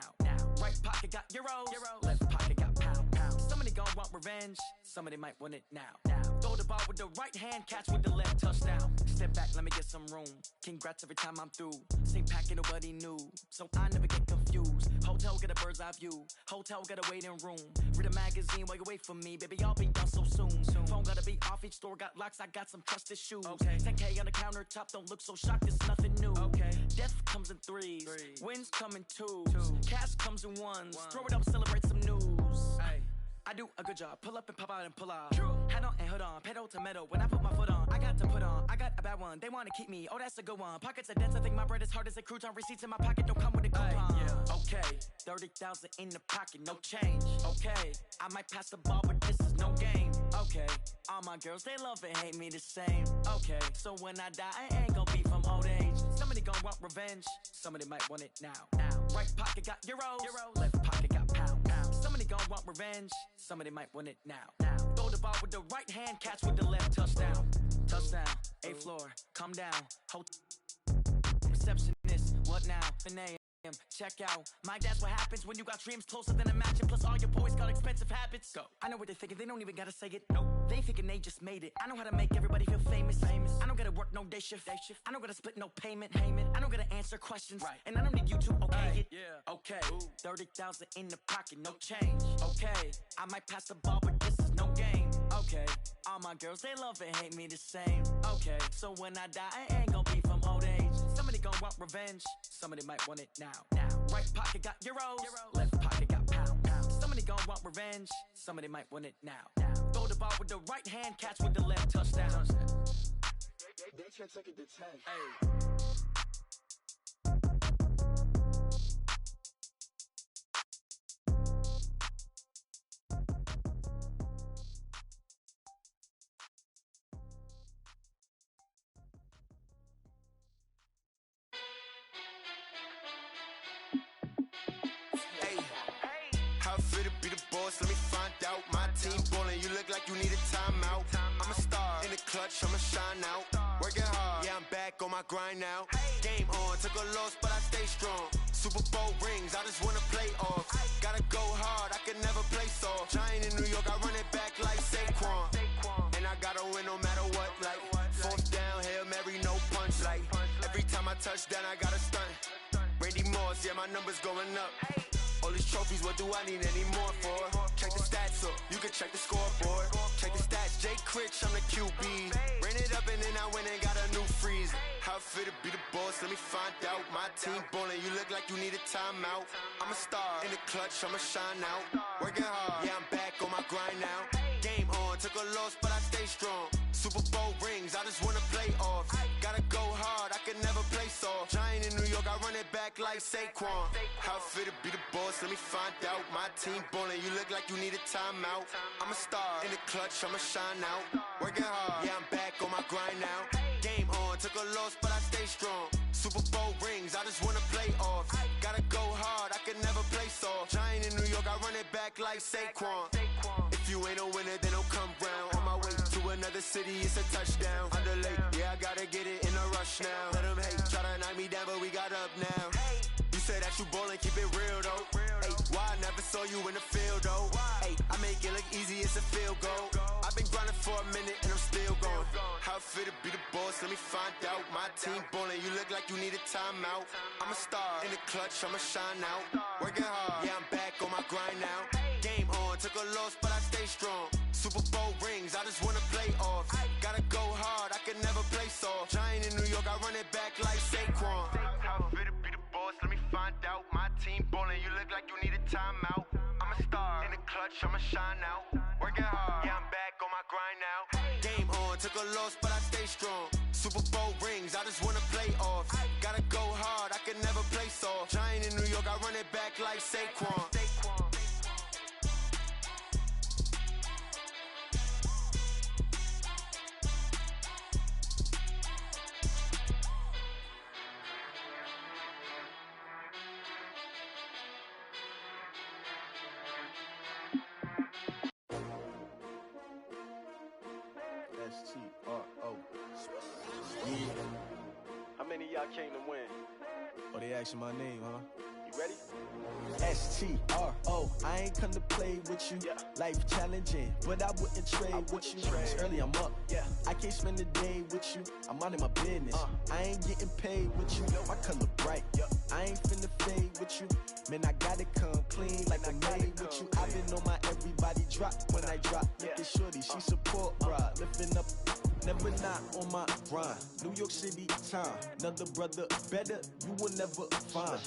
Right pocket got euros. Left pocket got pound. Somebody gonna want revenge. Somebody might want it now. Throw the ball with the right hand, catch with the left, touchdown. Step back, let me get some room. Congrats every time I'm through. Same packet, nobody knew. So I never get confused. Hotel get a bird's eye view. Hotel get a waiting room. Read a magazine while you wait for me. Baby, I'll be done so soon. Phone gotta be off, each store got locks. I got some trusted shoes. Okay. 10K on the countertop, don't look so shocked, it's nothing new. Okay. Death comes in threes. Wins come in twos. Cash comes in ones. Throw it up, celebrate some news. Ay. I do a good job, pull up and pop out and pull off. Hat on and hood on, pedal to metal. When I put my foot on, I got to put on. I got a bad one, they wanna keep me. Oh, that's a good one. Pockets are dense, I think my bread is hard as a crouton. Receipts in my pocket don't come with a coupon. Yeah. Okay, 30,000 in the pocket, no change. Okay, I might pass the ball, but this is no game. Okay, all my girls, they love and hate me the same. Okay, so when I die, I ain't gonna be from old age. Somebody gonna want revenge, somebody might want it now. Right pocket got euros. Left pocket got pound. Somebody gonna want revenge, somebody might want it now. Throw the ball with the right hand, catch with the left, touchdown. Touchdown, A floor, come down. Receptionist, what now? Finale. Check out, Mike, that's what happens when you got dreams closer than a match. And plus all your boys got expensive habits. Go. I know what they're thinking, they don't even gotta say it. No, they thinking they just made it. I know how to make everybody feel famous. I don't gotta work no day shift. I don't gotta split no payment. I don't gotta answer questions. Right. And I don't need you to okay it. Yeah. Okay, 30,000 in the pocket, no change. Okay, I might pass the ball, but this is no game. Okay, all my girls, they love and hate me the same. Okay, so when I die, I ain't gonna be from old age. Somebody gonna want revenge, somebody might want it now. Right pocket got euros. Left pocket got pound. Somebody gon' want revenge, somebody might want it now. Throw the ball with the right hand, catch with the left, touchdown. They can't take it to 10. Hey. Let me find out. My team ballin', you look like you need a timeout. I'm a star in the clutch, I'ma shine out. Working hard, yeah, I'm back on my grind now. Game on, took a loss, but I stay strong. Super Bowl rings, I just wanna play off. Gotta go hard, I can never play soft. Giant in New York, I run it back like Saquon. And I gotta win no matter what, like fourth down, Hail Mary, no punch. Like every time I touch down, I gotta stunt. Randy Moss, yeah, my numbers going up. All these trophies, what do I need any more for? Check the stats up, you can check the scoreboard. Check the stats, Jay Critch, I'm the QB. Ran it up and then I went and got a new freeze. How it feel to be the boss, let me find out. My team ballin', you look like you need a timeout. I'm a star in the clutch, I'ma shine out. Working hard, yeah, I'm back on my grind now. Game on, took a loss, but I stay strong. Super Bowl rings, I just wanna play off. Gotta go hard, I can never play soft. Giant in New York, I run it back like Saquon. How it feel to be the boss, let me find out. My team ballin', you look like you need a timeout. I'm a star in the clutch, I'ma shine out. Working hard, yeah, I'm back on my grind now. Game on, took a loss, but I stay strong. Super Bowl rings, I just wanna play off. Gotta go hard, I can never play soft. Giant in New York, I run it back like Saquon. If you ain't a winner, then don't come round. On my way to another city, it's a touchdown. Underlay, yeah, I gotta get it in a rush now. Let them hate, try to knock me down, but we got up now. You say that you ballin', keep it real though. Hey, why I never saw you in the field though? Hey, I make it look easy, it's a field goal. I've been grinding for a minute and I'm still going. How it feel to be the boss, let me find out. My team ballin', you look like you need a timeout. I'm a star in the clutch, I'ma shine out. Working hard, yeah, I'm back on my grind now. Game on, took a loss, but I stay strong. Super Bowl rings, I just wanna play off. Gotta go hard, I can never play soft. Giant in New York, I run it back like Saquon. How it feel to be the boss, let me find out. My team ballin', you look like you need a timeout. I'm a star in the clutch, I'ma shine out. Working hard, yeah, I'm back on my grind now. Game on, took a loss, but I stay strong. Super Bowl rings, I just wanna play off. Gotta go hard, I can never play soft. Giant in New York, I run it back like Saquon. S-T-R-O. Yeah. How many of y'all came to win? Oh, they asking my name, huh? You ready? S-T-R-O. I ain't come to play with you. Yeah. Life challenging, but I wouldn't trade with you. It's early, I'm up. Yeah. I can't spend the day with you. I'm minding my business. I ain't getting paid with you. My color bright. Yeah. I ain't finna fade with you. Man, I gotta come clean like I'm made with you. I've been on my everybody drop when I drop. Look at shorty, she support, bruh. Lifting up, never not on my grind. New York City time, another brother better, you will never find.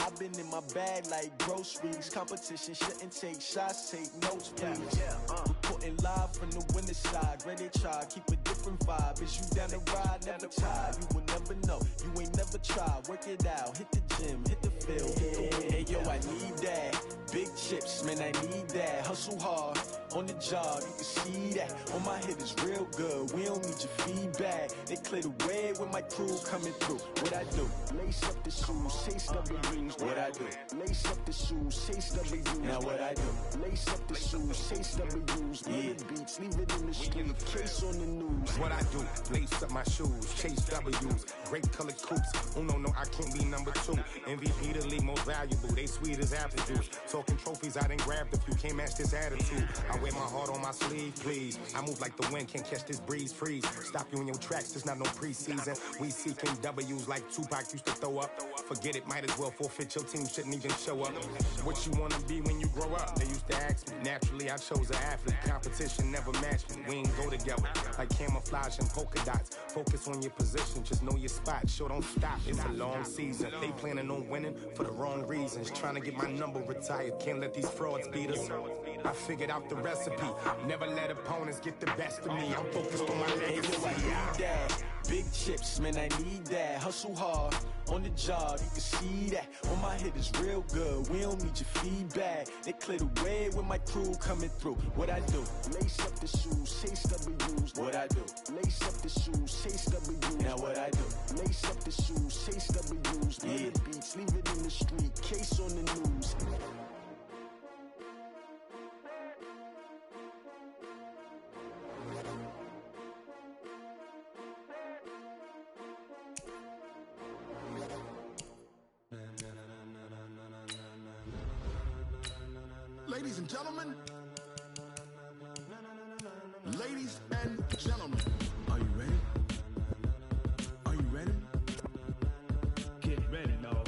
I've been in my bag like groceries. Competition shouldn't take shots, take notes, please. Reporting live from the winter side. Ready to try, keep a different vibe. Is you down the ride, never tired. You will never know, you ain't never tried. Work it out, hit the gym, hit the field, hit the wind. Hey yo, I need that. Big chips, man, I need that. Hustle hard, on the job, you can see that. On my head is real good, we don't need your feedback. They clear the way with my crew coming through. What I do? Lace up the shoes, chase W's. What I do? Lace up the shoes, chase W's. Now what I do? Lace up the shoes, chase W's. Yeah. Beats, leave it in the street, case on the news. What I do? Lace up my shoes, chase W's. Great colored coops. Oh no, I can't be number 2. MVP the league most valuable. They sweet as apple juice. Talking trophies, I done grabbed a few. Can't match this attitude. I wear my heart on my sleeve, please. I move like the wind, can't catch this breeze, freeze. Stop you in your tracks, there's not no preseason. We seeking W's like Tupac used to throw up. Forget it, might as well forfeit. Your team shouldn't even show up. What you wanna be when you grow up? They used to ask me. Naturally, I chose an athlete. Competition never matched me. We ain't go together like camouflage and polka dots. Focus on your position, just know your spot. Sure, don't stop. It's a long season. They planning on winning for the wrong reasons. Trying to get my number retired. Can't let these frauds beat us. I figured out the recipe. Never let opponents get the best of me. I'm focused on my legacy. I need that. Big chips, man, I need that. Hustle hard, on the job, you can see that. On my head is real good, we don't need your feedback. They clear the way with my crew coming through. What I do? Lace up the shoes, chase W's. What I do? Lace up the shoes, chase W's. Now what I do? Lace up the shoes, chase W's. Yeah. Beats, leave it in the street, case on the news. Ladies and gentlemen, ladies and gentlemen, are you ready? Are you ready? Get ready, no.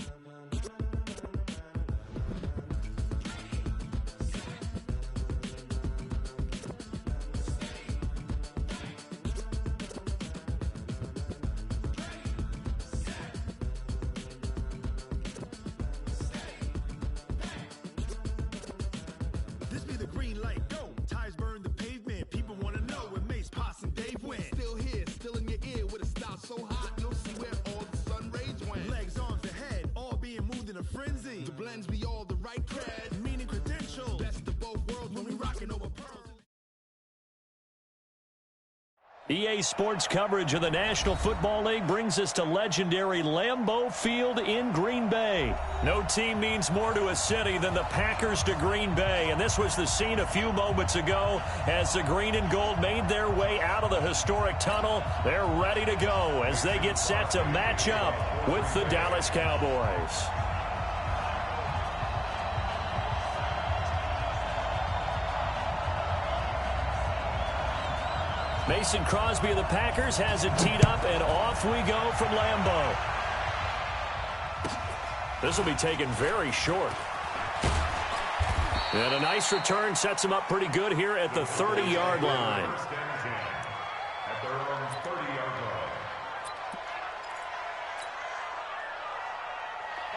This be the green light, go. Tires burn the pavement. People want to know where Mace, Poss, and Dave went. Still here, still in your ear with a style so hot, you'll see where all the sun rays went. Legs, arms, and head, all being moved in a frenzy. The blends be all the right cred, meaning credentials. Best of both worlds when we rockin' over pearls. EA Sports coverage of the National Football League brings us to legendary Lambeau Field in Green Bay. No team means more to a city than the Packers to Green Bay, and this was the scene a few moments ago as the green and gold made their way out of the historic tunnel. They're ready to go as they get set to match up with the Dallas Cowboys. Mason Crosby of the Packers has it teed up, and off we go from Lambeau. This will be taken very short. And a nice return sets him up pretty good here at the 30-yard line.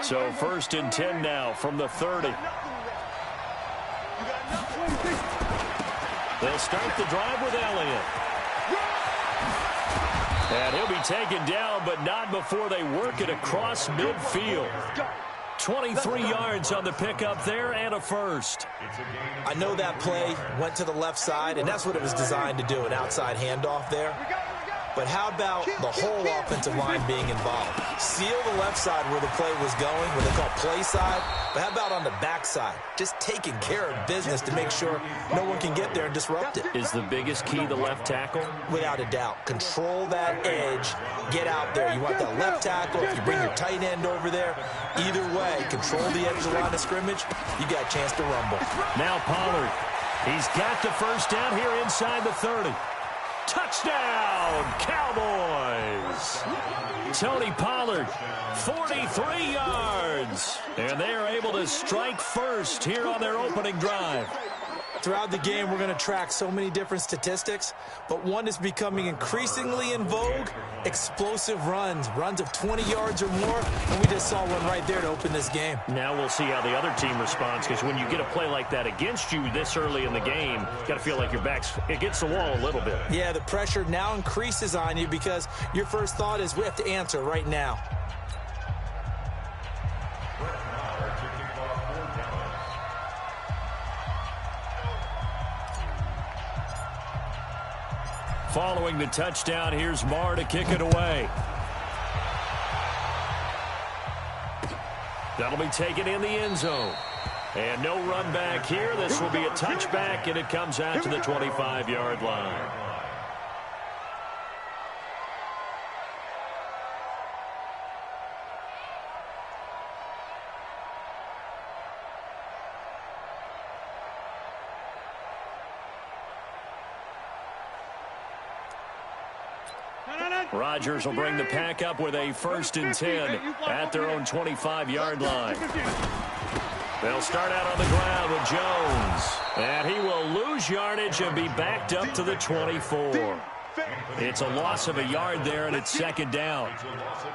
So 1st and 10 now from the 30. They'll start the drive with Elliott. And he'll be taken down, but not before they work it across midfield. 23 yards on the pickup there and a first. I know that play went to the left side, and that's what it was designed to do, an outside handoff there. But how about the whole offensive line being involved? Seal the left side where the play was going, what they call play side. But how about on the back side? Just taking care of business to make sure no one can get there and disrupt it. Is the biggest key the left tackle? Without a doubt. Control that edge. Get out there. You want that left tackle. If you bring your tight end over there, either way, control the edge of the line of scrimmage, you got a chance to rumble. Now Pollard. He's got the first down here inside the 30. Touchdown, Cowboys! Tony Pollard, 43 yards. And they are able to strike first here on their opening drive. Throughout the game, we're going to track so many different statistics, but one is becoming increasingly in vogue, explosive runs of 20 yards or more, and we just saw one right there to open this game. Now we'll see how the other team responds, because when you get a play like that against you this early in the game, you got to feel like your back's against the wall a little bit. Yeah, the pressure now increases on you because your first thought is we have to answer right now. Following the touchdown, here's Marr to kick it away. That'll be taken in the end zone. And no run back here. This will be a touchback, and it comes out to the 25-yard line. Rodgers will bring the pack up with a 1st and 10 at their own 25-yard line. They'll start out on the ground with Jones. And he will lose yardage and be backed up to the 24. It's a loss of a yard there, and it's 2nd down.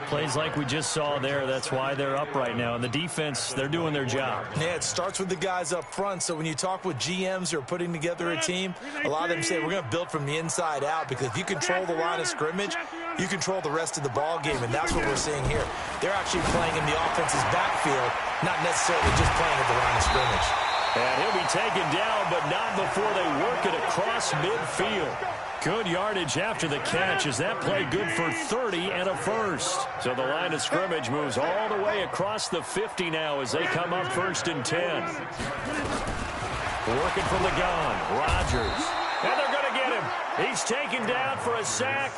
Plays like we just saw there, that's why they're up right now. And the defense, they're doing their job. Yeah, it starts with the guys up front. So when you talk with GMs who are putting together a team, a lot of them say we're going to build from the inside out, because if you control the line of scrimmage, you control the rest of the ball game, and that's what we're seeing here. They're actually playing in the offense's backfield, not necessarily just playing at the line of scrimmage. And he'll be taken down, but not before they work it across midfield. Good yardage after the catch. Is that play good for 30 and a first? So the line of scrimmage moves all the way across the 50 now as they come up 1st and 10. Working from the gun, Rodgers. And they're going to get him. He's taken down for a sack.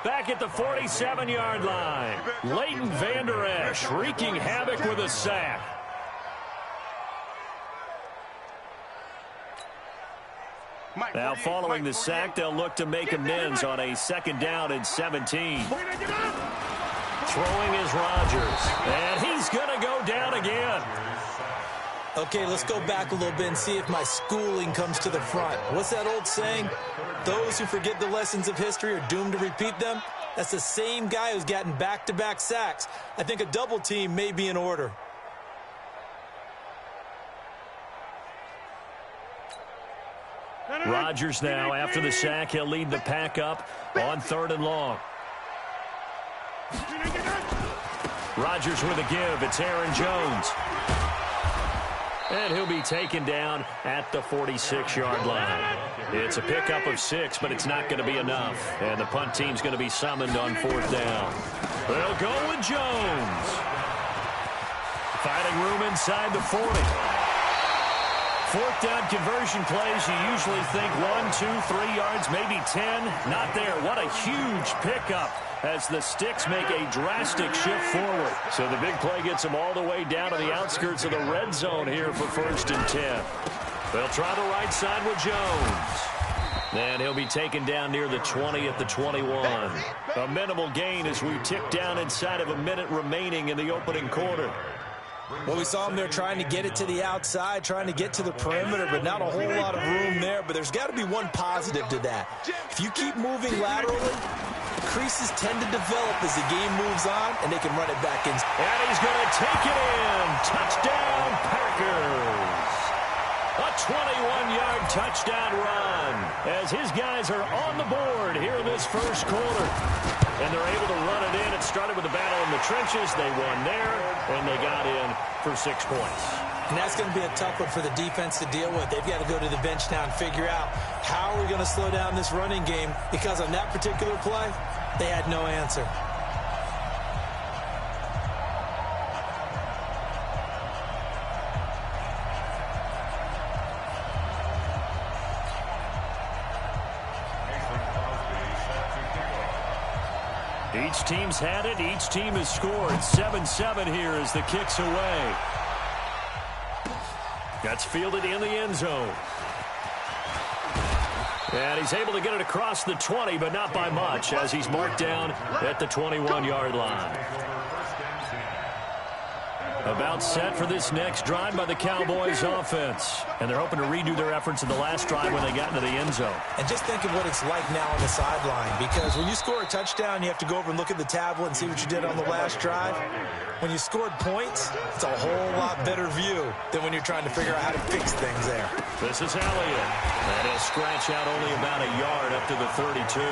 Back at the 47-yard line. Leighton Vander Esch wreaking havoc with a sack. Now following the sack, they'll look to make amends on a 2nd down and 17. Throwing is Rodgers. And he's going to go down again. Okay, let's go back a little bit and see if my schooling comes to the front. What's that old saying? Those who forget the lessons of history are doomed to repeat them. That's the same guy who's gotten back-to-back sacks. I think a double team may be in order. Rodgers now, after the sack, he'll lead the pack up on 3rd and long. Rodgers with a give. It's Aaron Jones. And he'll be taken down at the 46-yard line. It's a pickup of 6, but it's not going to be enough. And the punt team's going to be summoned on 4th down. They'll go with Jones. Finding room inside the 40. 4th down conversion plays, you usually think 1, 2, 3 yards, maybe 10. Not there. What a huge pickup as the Sticks make a drastic shift forward. So the big play gets them all the way down to the outskirts of the red zone here for 1st and 10. They'll try the right side with Jones. And he'll be taken down near the 20 at the 21. A minimal gain as we tick down inside of a minute remaining in the opening quarter. Well, we saw him there trying to get it to the outside, trying to get to the perimeter, but not a whole lot of room there. But there's got to be one positive to that. If you keep moving laterally, creases tend to develop as the game moves on, and they can run it back in. And he's going to take it in. Touchdown, Packers. A 21-yard touchdown run as his guys are on the board here in this first quarter. And they're able to run it in. It started with a battle in the trenches. They won there, and they got in for 6 points. And that's going to be a tough one for the defense to deal with. They've got to go to the bench now and figure out how are we going to slow down this running game, because on that particular play, they had no answer. Each team's had it. Each team has scored. 7-7 here as the kick's away. That's fielded in the end zone. And he's able to get it across the 20, but not by much, as he's marked down at the 21-yard line. About set for this next drive by the Cowboys offense. And they're hoping to redo their efforts in the last drive when they got into the end zone. And just think of what it's like now on the sideline, because when you score a touchdown, you have to go over and look at the tablet and see what you did on the last drive. When you scored points, it's a whole lot better view than when you're trying to figure out how to fix things there. This is Elliott. And he'll scratch out only about a yard up to the 32.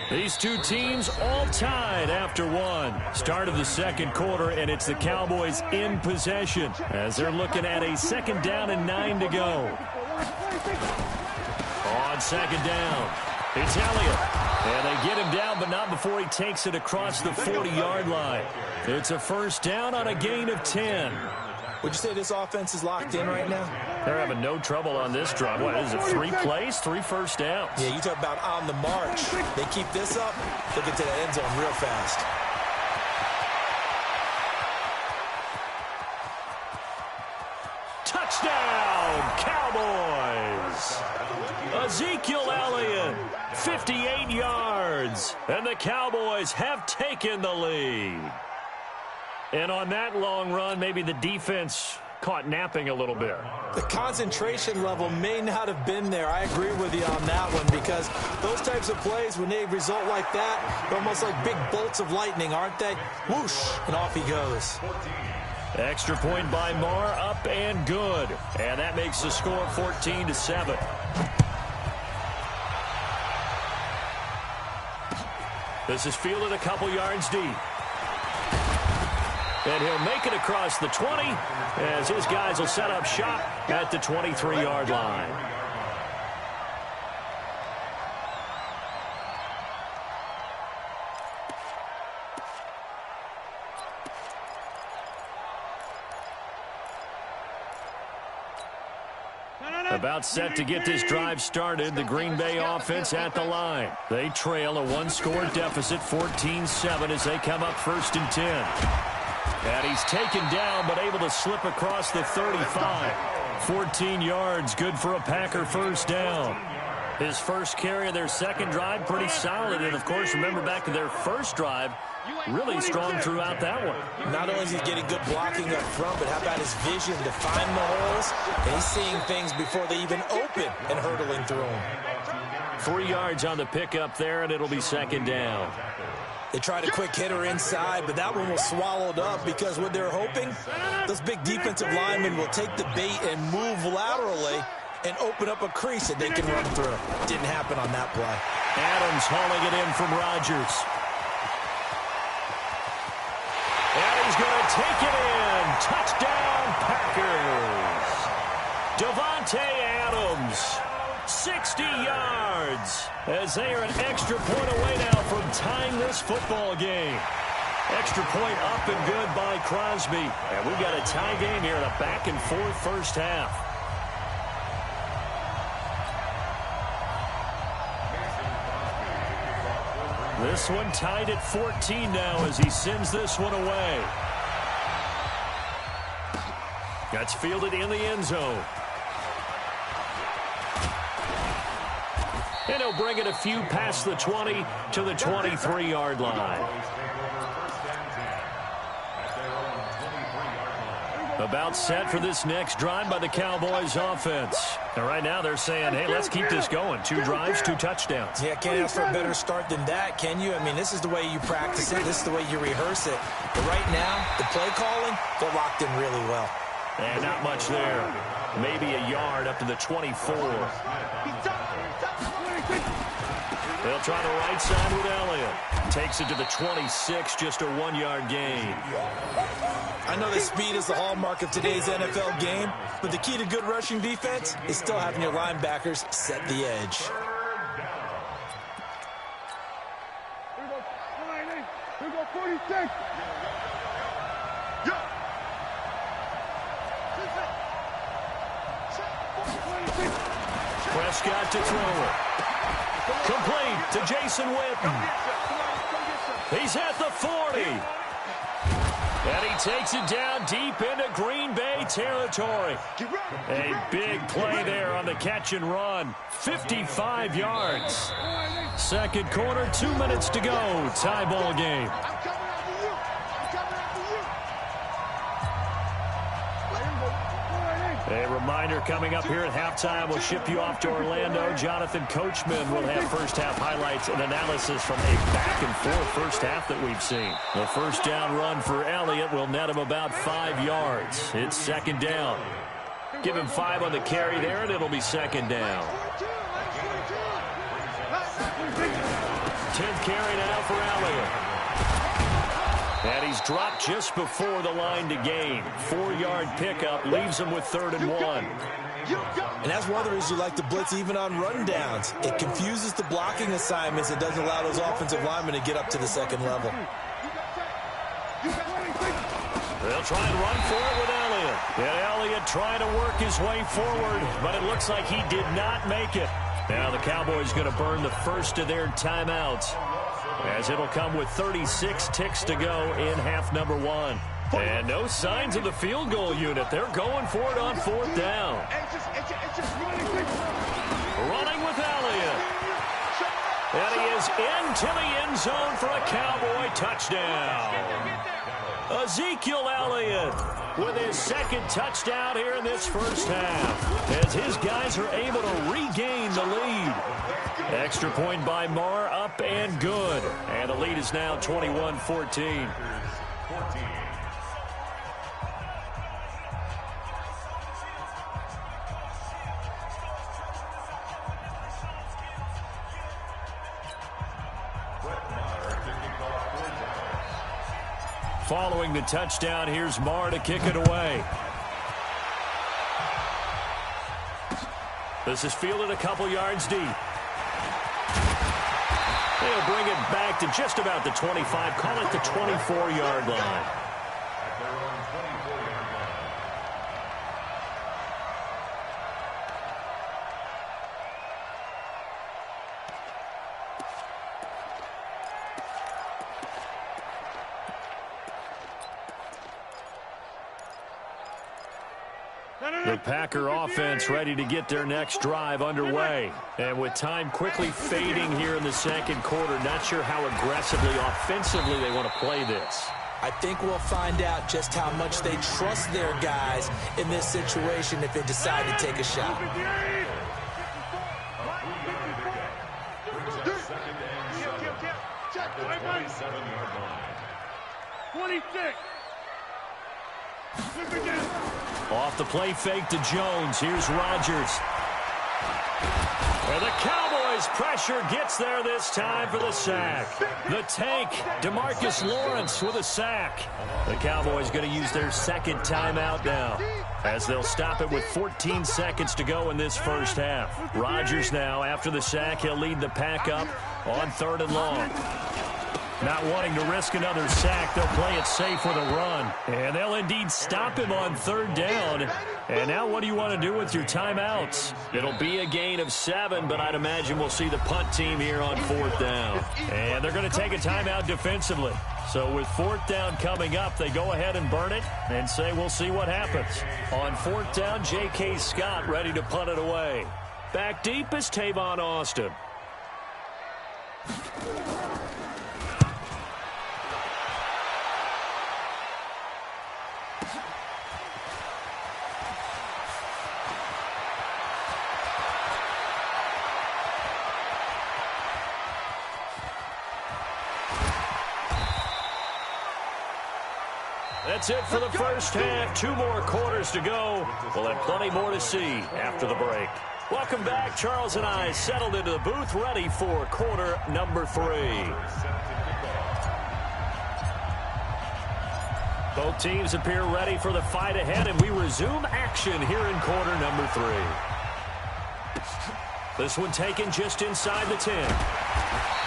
These two teams all tied after one. Start of the second quarter, and it's the Cowboys in possession as they're looking at a 2nd down and 9 to go. On 2nd down, it's Elliott. And they get him down, but not before he takes it across the 40-yard line. It's a 1st down on a gain of 10. Would you say this offense is locked in right now? They're having no trouble on this drive. What is it, 3 plays, 3 first downs? Yeah, you talk about on the march. They keep this up, they'll get to the end zone real fast. Touchdown, Cowboys! Ezekiel Elliott, 58 yards, and the Cowboys have taken the lead. And on that long run, maybe the defense caught napping a little bit. The concentration level may not have been there. I agree with you on that one, because those types of plays, when they result like that, they're almost like big bolts of lightning, aren't they? Whoosh, and off he goes. Extra point by Marr, up and good. And that makes the score 14-7. This is fielded a couple yards deep. And he'll make it across the 20 as his guys will set up shop at the 23-yard line. About set to get this drive started, the Green Bay offense at the line. They trail a 1-score deficit, 14-7, as they come up 1st and 10. And he's taken down, but able to slip across the 35. 14 yards, good for a Packer 1st down. His first carry of their second drive, pretty solid. And, of course, remember back to their first drive, really strong throughout that one. Not only is he getting good blocking up front, but how about his vision to find the holes? And he's seeing things before they even open and hurdling through them. 3 yards on the pickup there, and it'll be 2nd down. They tried a quick hitter inside, but that one was swallowed up because what they're hoping, those big defensive linemen will take the bait and move laterally and open up a crease that they can run through. Didn't happen on that play. Adams hauling it in from Rodgers. And he's take it in. Touchdown, Packers. Davante Adams, 60 yards, as they are an extra point away now from tying this football game. Extra point up and good by Crosby. And we've got a tie game here in a back-and-forth first half. This one tied at 14 now as he sends this one away. That's fielded in the end zone. And he'll bring it a few past the 20 to the 23-yard line. About set for this next drive by the Cowboys offense. And right now they're saying, hey, let's keep this going. 2 drives, 2 touchdowns. Yeah, can't ask for a better start than that, can you? I mean, this is the way you practice it. This is the way you rehearse it. But right now, the play calling, they're locked in really well. And not much there. Maybe a yard up to the 24. They'll try the right side with Elliott. Takes it to the 26, just a 1-yard gain. I know that speed is the hallmark of today's NFL game, but the key to good rushing defense is still having your linebackers set the edge. Here we go, 46. Prescott to throw it. Complete to Jason Witten. He's at the 40. And he takes it down deep into Green Bay territory. A big play there on the catch and run. 55 yards. Second quarter, 2 minutes to go. Tie ball game. A reminder coming up here at halftime. We'll ship you off to Orlando. Jonathan Coachman will have first-half highlights and analysis from a back-and-forth first half that we've seen. The first down run for Elliott will net him about 5 yards. It's second down. Give him 5 on the carry there, and it'll be second down. 10th carry now for Elliott. And he's dropped just before the line to gain. 4-yard pickup leaves him with 3rd and 1. And that's one of the reasons you like to blitz even on run downs. It confuses the blocking assignments. It doesn't allow those offensive linemen to get up to the second level. They'll try and run for it with Elliott. And Elliott trying to work his way forward, but it looks like he did not make it. Now the Cowboys going to burn the first of their timeouts, as it'll come with 36 ticks to go in half number 1. And no signs of the field goal unit. They're going for it on 4th down. Running with Elliott. And he is into the end zone for a Cowboy touchdown. Ezekiel Elliott with his second touchdown here in this first half, as his guys are able to regain the lead. Extra point by Marr, up and good. And the lead is now 21-14. Following the touchdown, here's Marr to kick it away. This is fielded a couple yards deep. They'll bring it back to just about the 25, call it the 24-yard line. The Packer offense ready to get their next drive underway. And with time quickly fading here in the second quarter, not sure how aggressively, offensively they want to play this. I think we'll find out just how much they trust their guys in this situation if they decide to take a shot. 26. Off the play fake to Jones. Here's Rodgers. And the Cowboys as pressure gets there this time for the sack. The tank, DeMarcus Lawrence with a sack. The Cowboys going to use their second timeout now, as they'll stop it with 14 seconds to go in this first half. Rodgers now, after the sack, he'll lead the pack up on 3rd and long. Not wanting to risk another sack, they'll play it safe with a run. And they'll indeed stop him on 3rd down. And now what do you want to do with your timeouts? It'll be a gain of 7, but I'd imagine we'll see the punt team here on 4th down. And they're going to take a timeout defensively. So with 4th down coming up, they go ahead and burn it and say we'll see what happens. On 4th down, J.K. Scott ready to punt it away. Back deep is Tavon Austin. That's it for the first half. 2 more quarters to go. We'll have plenty more to see after the break. Welcome back. Charles and I settled into the booth, ready for quarter number 3. Both teams appear ready for the fight ahead, and we resume action here in quarter number 3. This one taken just inside the 10.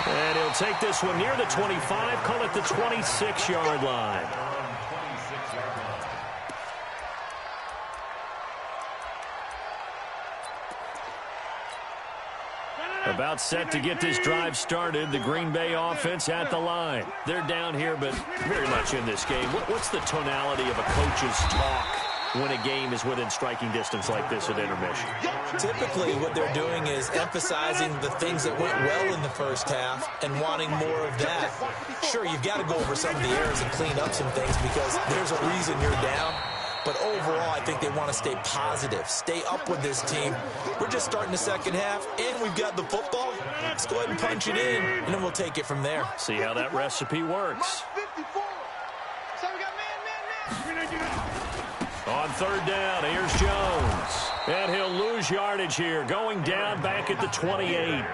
And he'll take this one near the 25, call it the 26-yard line. About set to get this drive started, the Green Bay offense at the line. They're down here, but very much in this game. What's the tonality of a coach's talk when a game is within striking distance like this at intermission? Typically, what they're doing is emphasizing the things that went well in the first half and wanting more of that. Sure, you've got to go over some of the errors and clean up some things because there's a reason you're down. But overall, I think they want to stay positive, stay up with this team. We're just starting the second half, and we've got the football. Let's go ahead and punch it in, and then we'll take it from there. See how that recipe works. On 3rd down, here's Jones. And he'll lose yardage here, going down back at the 28.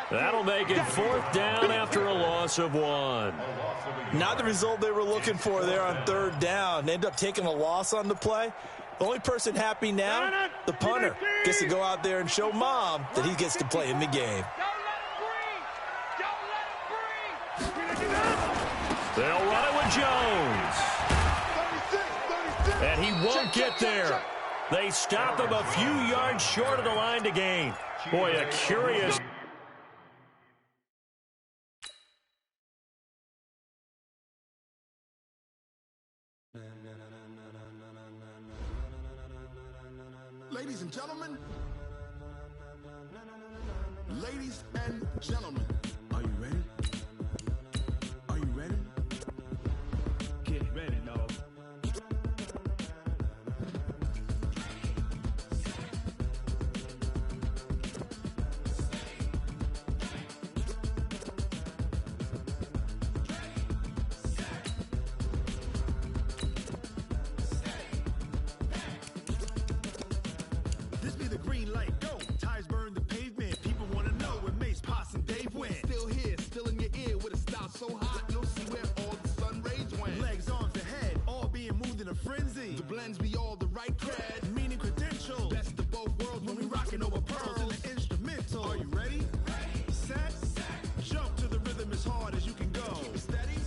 That'll make it 4th down after a loss of 1. Not the result they were looking for there on 3rd down. They end up taking a loss on the play. The only person happy now, the punter, gets to go out there and show Mom that he gets to play in the game. They'll run it with Jones. And he won't get there. They stop him a few yards short of the line to gain. Boy, a curious... Ladies and gentlemen, are you ready? Are you ready? Get ready, dog. This be the green light, go. Tires burn the pavement. People want to know where Mace, Poss, and Dave went. Still here, still in your ear with a style so hot, you'll see where all the sun rays went. Legs, arms, and head, all being moved in a frenzy. The blends be all the right cred, meaning credentials. Best of both worlds when we rockin' over pearls in the instrumental. Are you ready? Set. Jump to the rhythm as hard as you can go. Keep it steady.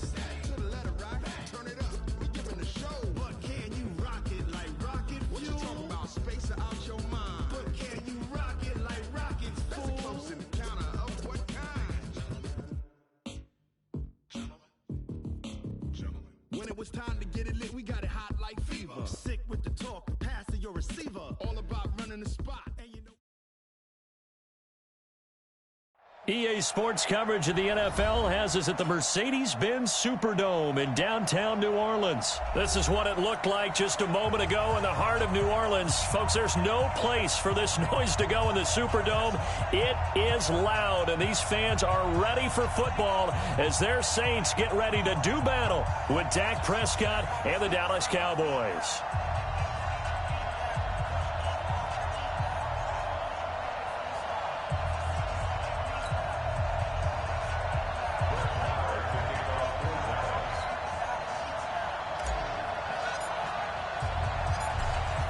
To the letter rock. Turn it up. We giving a show. But can you rock it like rocket fuel? What you talking about? Space out your mind. But can you rock it like rockets, fool? That's a close encounter of what kind? Gentlemen. When it was time to get it lit, we got it hot like fever. Sick with the talk, passing your receiver. All about running the spot. And you know. EA Sports coverage of the NFL has us at the Mercedes-Benz Superdome in downtown New Orleans. This is what it looked like just a moment ago in the heart of New Orleans. Folks, there's no place for this noise to go in the Superdome. It is loud, and these fans are ready for football as their Saints get ready to do battle with Dak Prescott and the Dallas Cowboys.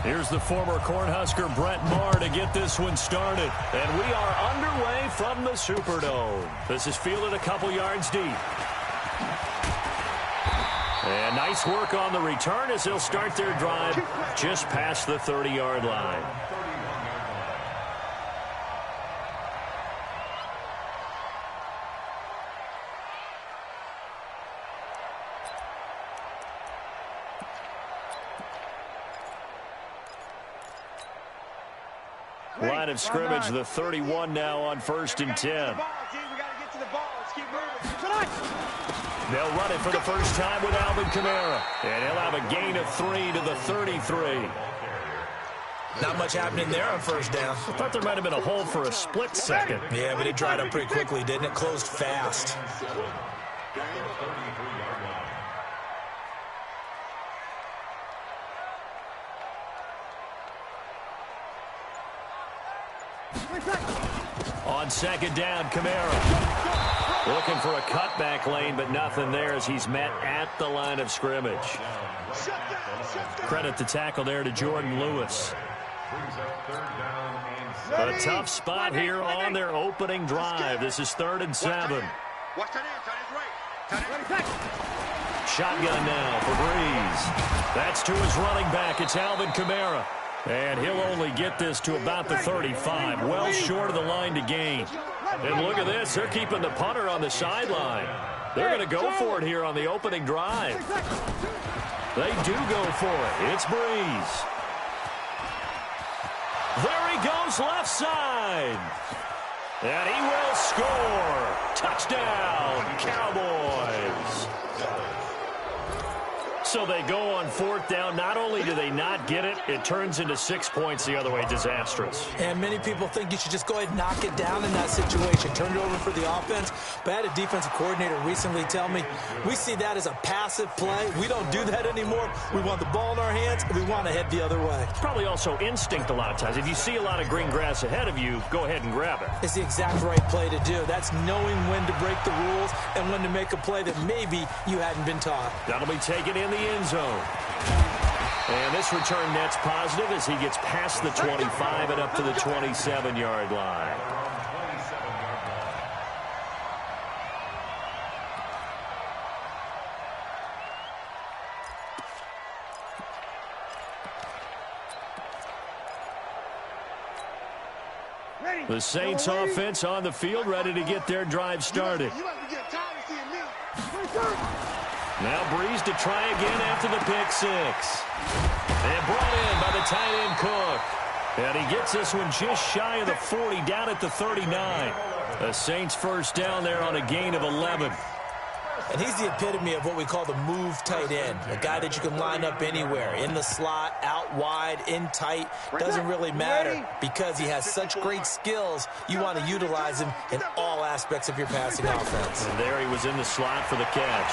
Here's the former Cornhusker Brett Maher to get this one started. And we are underway from the Superdome. This is fielded a couple yards deep. And nice work on the return as they'll start their drive just past the 30-yard line. Line of scrimmage, the 31 now on 1st and 10. They'll run it for the first time with Alvin Kamara. And he'll have a gain of 3 to the 33. Not much happening there on first down. I thought there might have been a hole for a split second. Yeah, but it dried up pretty quickly, didn't it? Closed fast. On second down, Kamara. Looking for a cutback lane, but nothing there as he's met at the line of scrimmage. Credit the tackle there to Jordan Lewis. A tough spot here on their opening drive. This is 3rd and 7. Shotgun now for Breeze. That's to his running back. It's Alvin Kamara. And he'll only get this to about the 35, well short of the line to gain. And look at this. They're keeping the punter on the sideline. They're going to go for it here on the opening drive. They do go for it. It's Breeze. There he goes left side. And he will score. Touchdown, Cowboys. So they go on 4th down. Not only do they not get it, it turns into 6 points the other way. Disastrous. And many people think you should just go ahead and knock it down in that situation. Turn it over for the offense. But I had a defensive coordinator recently tell me, we see that as a passive play. We don't do that anymore. We want the ball in our hands, and we want to head the other way. It's probably also instinct a lot of times. If you see a lot of green grass ahead of you, go ahead and grab it. It's the exact right play to do. That's knowing when to break the rules and when to make a play that maybe you hadn't been taught. That'll be taken in the end zone. And this return net's positive as he gets past the 25 and up to the 27-yard line. The Saints offense on the field, ready to get their drive started. Now Breeze to try again after the pick six. And brought in by the tight end Cook. And he gets this one just shy of the 40, down at the 39. The Saints first down there on a gain of 11. And he's the epitome of what we call the move tight end. A guy that you can line up anywhere. In the slot, out wide, in tight. Doesn't really matter because he has such great skills. You want to utilize him in all aspects of your passing offense. And there he was in the slot for the catch.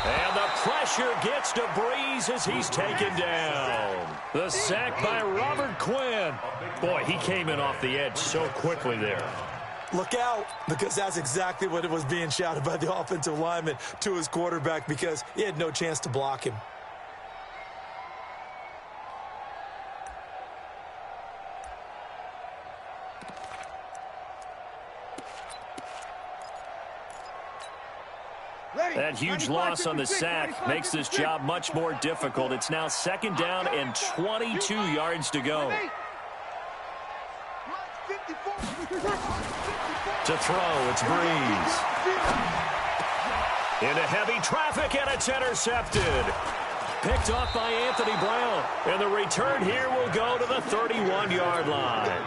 And the pressure gets to Breeze as he's taken down. The sack by Robert Quinn. Boy, he came in off the edge so quickly there. Look out, because that's exactly what it was being shouted by the offensive lineman to his quarterback because he had no chance to block him. That huge loss on the sack makes this job much more difficult. It's now second down and 22 yards to go. To throw, it's Breeze. Into heavy traffic, and it's intercepted. Picked off by Anthony Brown. And the return here will go to the 31-yard line.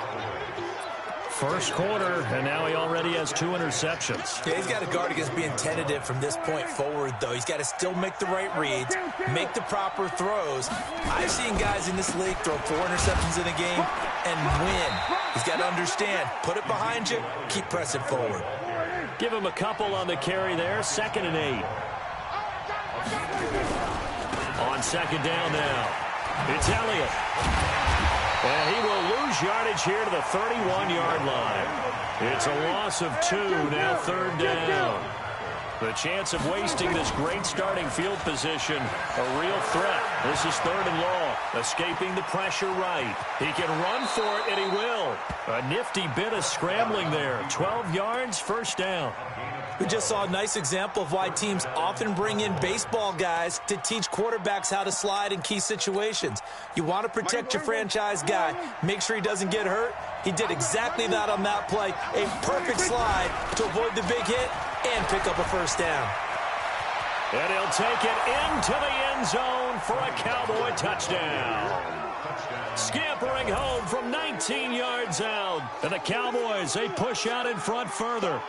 First quarter, and now he already has 2 interceptions. Yeah, he's got to guard against being tentative from this point forward, though. He's got to still make the right reads, make the proper throws. I've seen guys in this league throw 4 interceptions in a game and win. He's got to understand, put it behind you, keep pressing forward. Give him a couple on the carry there, 2nd and 8. On second down now, it's Elliott. And he will lose yardage here to the 31-yard line. It's a loss of 2, now 3rd down. The chance of wasting this great starting field position, a real threat. This is 3rd and long. Escaping the pressure right. He can run for it, and he will. A nifty bit of scrambling there. 12 yards, first down. We just saw a nice example of why teams often bring in baseball guys to teach quarterbacks how to slide in key situations. You want to protect your franchise guy. Make sure he doesn't get hurt. He did exactly that on that play. A perfect slide to avoid the big hit and pick up a first down. And he'll take it into the end zone for a Cowboy touchdown. Scampering home from 19 yards out. And the Cowboys, they push out in front further.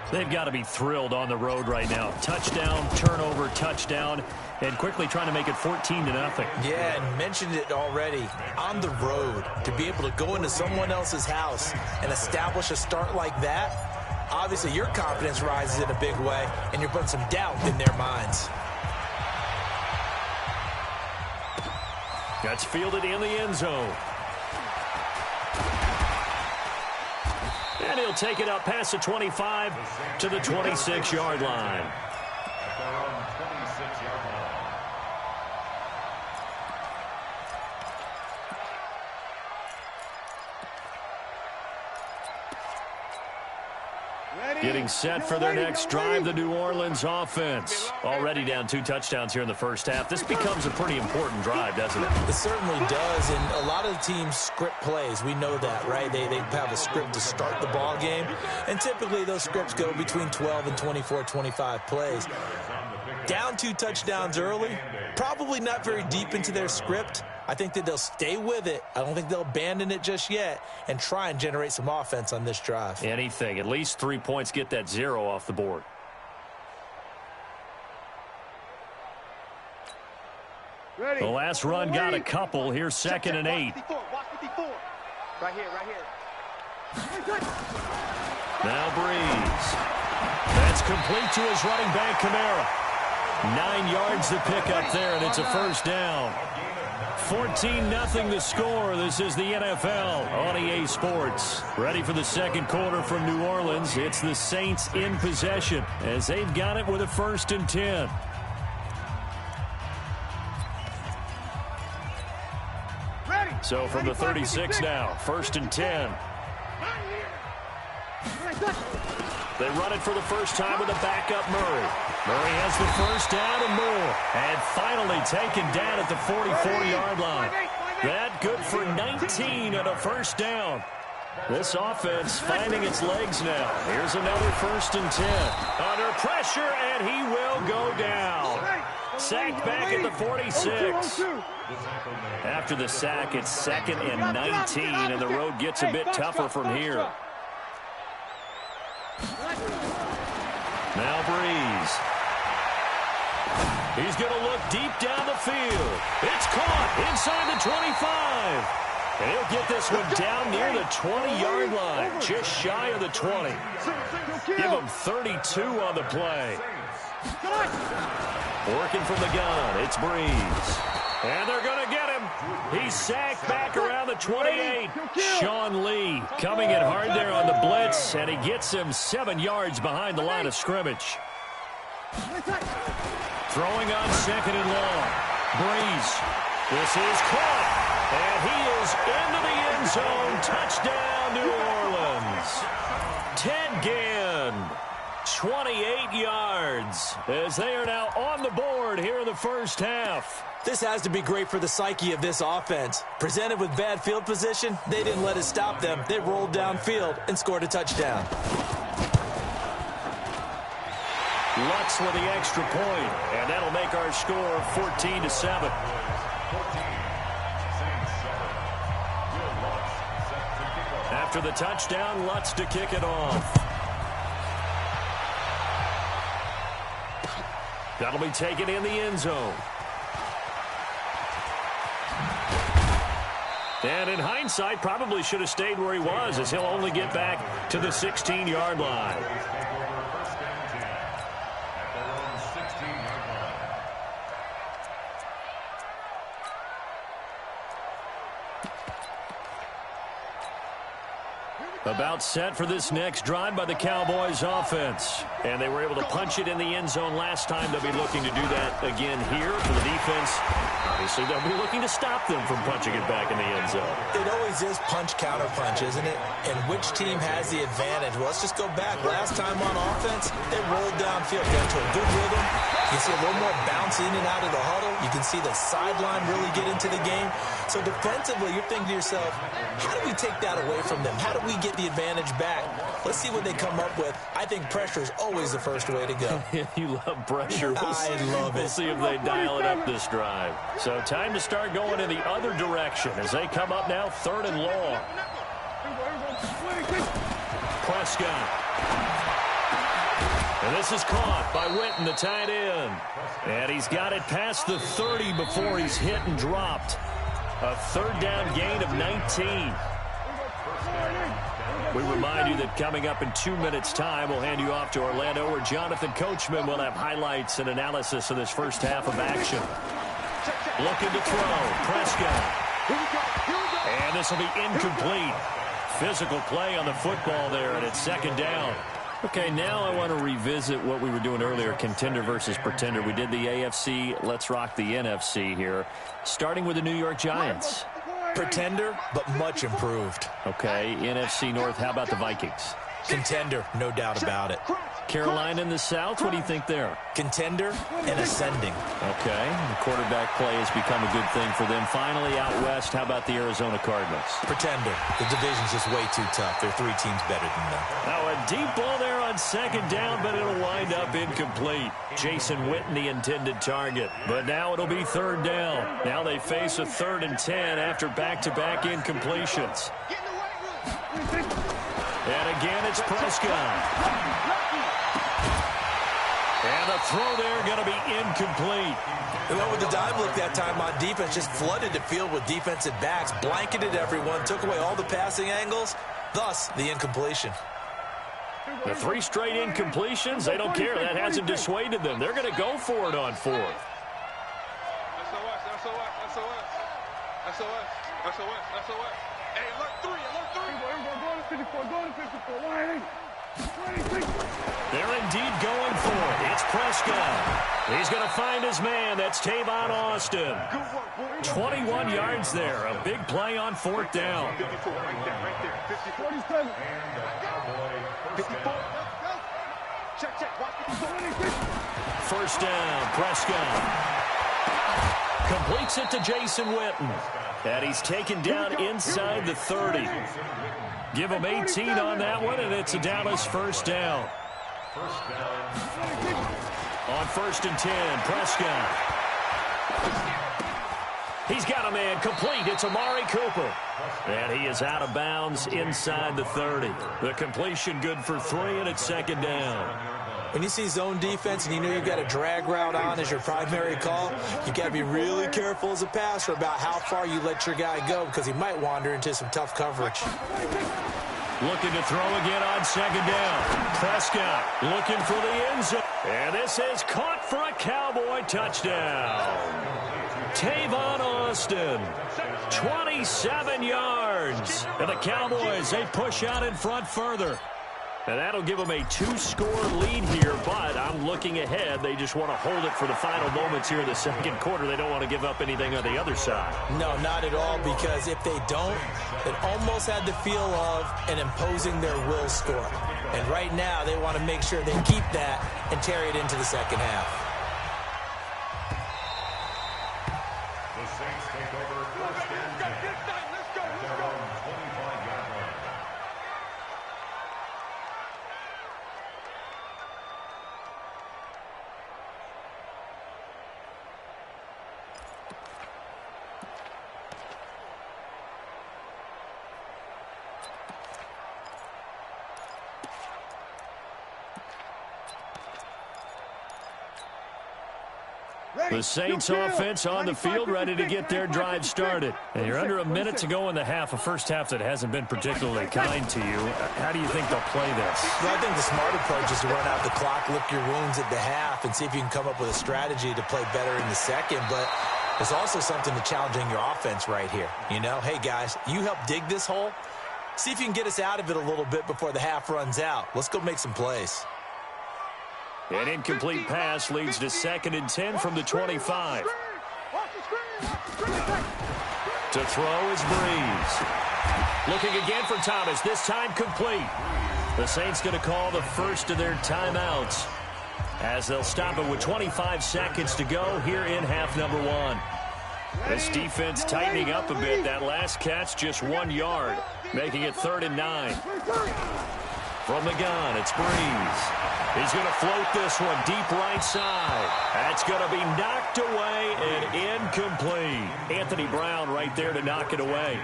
They've got to be thrilled on the road right now. Touchdown, turnover, touchdown, and quickly trying to make it 14-0. Yeah, and mentioned it already. On the road, to be able to go into someone else's house and establish a start like that, obviously your confidence rises in a big way, and you're putting some doubt in their minds. That's fielded in the end zone. And he'll take it up past the 25 to the 26-yard line. Getting set for their next drive, the New Orleans offense. Already down 2 touchdowns here in the first half. This becomes a pretty important drive, doesn't it? It certainly does, and a lot of the teams script plays. We know that, right? They have a script to start the ball game, and typically those scripts go between 12 and 24, 25 plays. Down 2 touchdowns early, probably not very deep into their script. I think that they'll stay with it. I don't think they'll abandon it just yet and try and generate some offense on this drive. Anything. At least 3 points, get that 0 off the board. Ready. The last run got a couple. Here's 2nd and 8. Watch 54. Right here, right here. Now Breeze. That's complete to his running back, Kamara. 9 yards to pick up there, and it's a first down. 14-0 the score. This is the NFL on EA Sports. Ready for the second quarter from New Orleans. It's the Saints in possession as they've got it with a 1st and 10. So from the 36 now, 1st and 10. They run it for the first time with a backup Murray. Murray has the first down and more. And finally taken down at the 44-yard line. That good for 19 and a first down. This offense finding its legs now. Here's another 1st and 10. Under pressure, and he will go down. Sacked back at the 46. After the sack, it's 2nd and 19, and the road gets a bit tougher from here. Now Breeze. He's going to look deep down the field. It's caught inside the 25. And he'll get this one down near the 20-yard line, just shy of the 20. Give him 32 on the play. Working from the gun, it's Breeze. And they're going to get him. He's sacked back around the 28. Sean Lee coming in hard there on the blitz, and he gets him 7 yards behind the line of scrimmage. Throwing on 2nd and long. Breeze. This is caught. And he is into the end zone. Touchdown, New Orleans. Ted Ginn. 28 yards as they are now on the board here in the first half. This has to be great for the psyche of this offense. Presented with bad field position, they didn't let it stop them. They rolled downfield and scored a touchdown. Lutz with the extra point, and that'll make our score 14-7. After the touchdown, Lutz to kick it off. That'll be taken in the end zone. And in hindsight, probably should have stayed where he was, as he'll only get back to the 16-yard line. About set for this next drive by the Cowboys offense. And they were able to punch it in the end zone last time. They'll be looking to do that again here for the defense. Obviously, they'll be looking to stop them from punching it back in the end zone. It always is punch-counter-punch, isn't it? And which team has the advantage? Well, let's just go back. Last time on offense, they rolled downfield, got into a good rhythm. You can see a little more bounce in and out of the huddle. You can see the sideline really get into the game. So defensively, you're thinking to yourself, how do we take that away from them? How do we get the advantage back? Let's see what they come up with. I think pressure is always the first way to go. You love pressure. I love it. We'll see if they dial it up this drive. So time to start going in the other direction as they come up now 3rd and long. Prescott. And this is caught by Witten, the tight end. And he's got it past the 30 before he's hit and dropped. A 3rd down gain of 19. We remind you that coming up in 2 minutes' time, we'll hand you off to Orlando, where Jonathan Coachman will have highlights and analysis of this first half of action. Looking to throw. Prescott. And this will be incomplete. Physical play on the football there, and it's 2nd down. Okay, now I want to revisit what we were doing earlier, contender versus pretender. We did the AFC. Let's rock the NFC here, starting with the New York Giants. Pretender, but much improved. Okay, NFC North, how about the Vikings? Contender, no doubt about it. Carolina in the South, what do you think there? Contender and ascending. Okay, the quarterback play has become a good thing for them. Finally, out west, how about the Arizona Cardinals? Pretender. The division's just way too tough. There are 3 teams better than them. Now a deep ball there on 2nd down, but it'll wind up incomplete. Jason Witten, the intended target. But now it'll be 3rd down. Now they face a 3rd and 10 after back-to-back incompletions. And again, it's Prescott. And the throw there going to be incomplete. They went with the dime look that time on defense, just flooded the field with defensive backs, blanketed everyone, took away all the passing angles, thus the incompletion. The 3 straight incompletions, they don't care. That hasn't dissuaded them. They're going to go for it on 4th. SOS. Hey, alert 3. Going to 54. 180. They're indeed going for it. It's Prescott. He's going to find his man. That's Tavon Austin. 21 yards there. A big play on 4th down. 54 right there. 47. 54. Check. Watch. 1st down, Prescott. Completes it to Jason Witten. And he's taken down inside the 30. Give him 18 on that one, and it's a Dallas 1st down. On 1st and 10, Prescott. He's got a man complete. It's Amari Cooper. And he is out of bounds inside the 30. The completion good for 3, and it's 2nd down. When you see zone defense and you know you've got a drag route on as your primary call, you got to be really careful as a passer about how far you let your guy go, because he might wander into some tough coverage. Looking to throw again on 2nd down. Prescott looking for the end zone. And this is caught for a Cowboy touchdown. Tavon Austin, 27 yards. And the Cowboys, they push out in front further. And that'll give them a 2-score lead here, but I'm looking ahead. They just want to hold it for the final moments here in the 2nd quarter. They don't want to give up anything on the other side. No, not at all, because if they don't, it almost had the feel of an imposing their will score. And right now, they want to make sure they keep that and carry it into the 2nd half. The Saints take over 1st and 10. Let's go. 25-yard line. The Saints offense on the field, ready to get their drive started. And you're under a minute to go in the half, a first half that hasn't been particularly kind to you. How do you think they'll play this? Well, I think the smart approach is to run out the clock, lick your wounds at the half, and see if you can come up with a strategy to play better in the 2nd. But there's also something to challenging your offense right here. You know, hey, guys, you help dig this hole. See if you can get us out of it a little bit before the half runs out. Let's go make some plays. An incomplete pass leads to 2nd and 10 from the 25. To throw is Breeze. Looking again for Thomas, this time complete. The Saints going to call the first of their timeouts as they'll stop it with 25 seconds to go here in half number 1. This defense tightening up a bit. That last catch just 1 yard, making it 3rd and 9. From the gun, it's Breeze. He's going to float this one deep right side. That's going to be knocked away and incomplete. Anthony Brown right there to knock it away.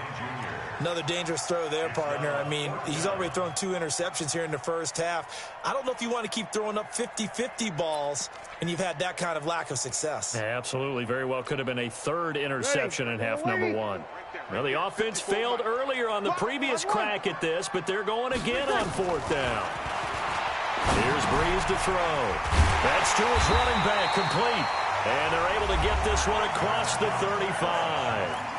Another dangerous throw there, partner. I mean, he's already thrown 2 interceptions here in the first half. I don't know if you want to keep throwing up 50-50 balls, and you've had that kind of lack of success. Yeah, absolutely. Very well could have been a 3rd interception in half number 1. Well, the offense failed earlier on the previous crack at this, but they're going again on 4th down. Here's Breeze to throw. That's to his running back, complete. And they're able to get this one across the 35.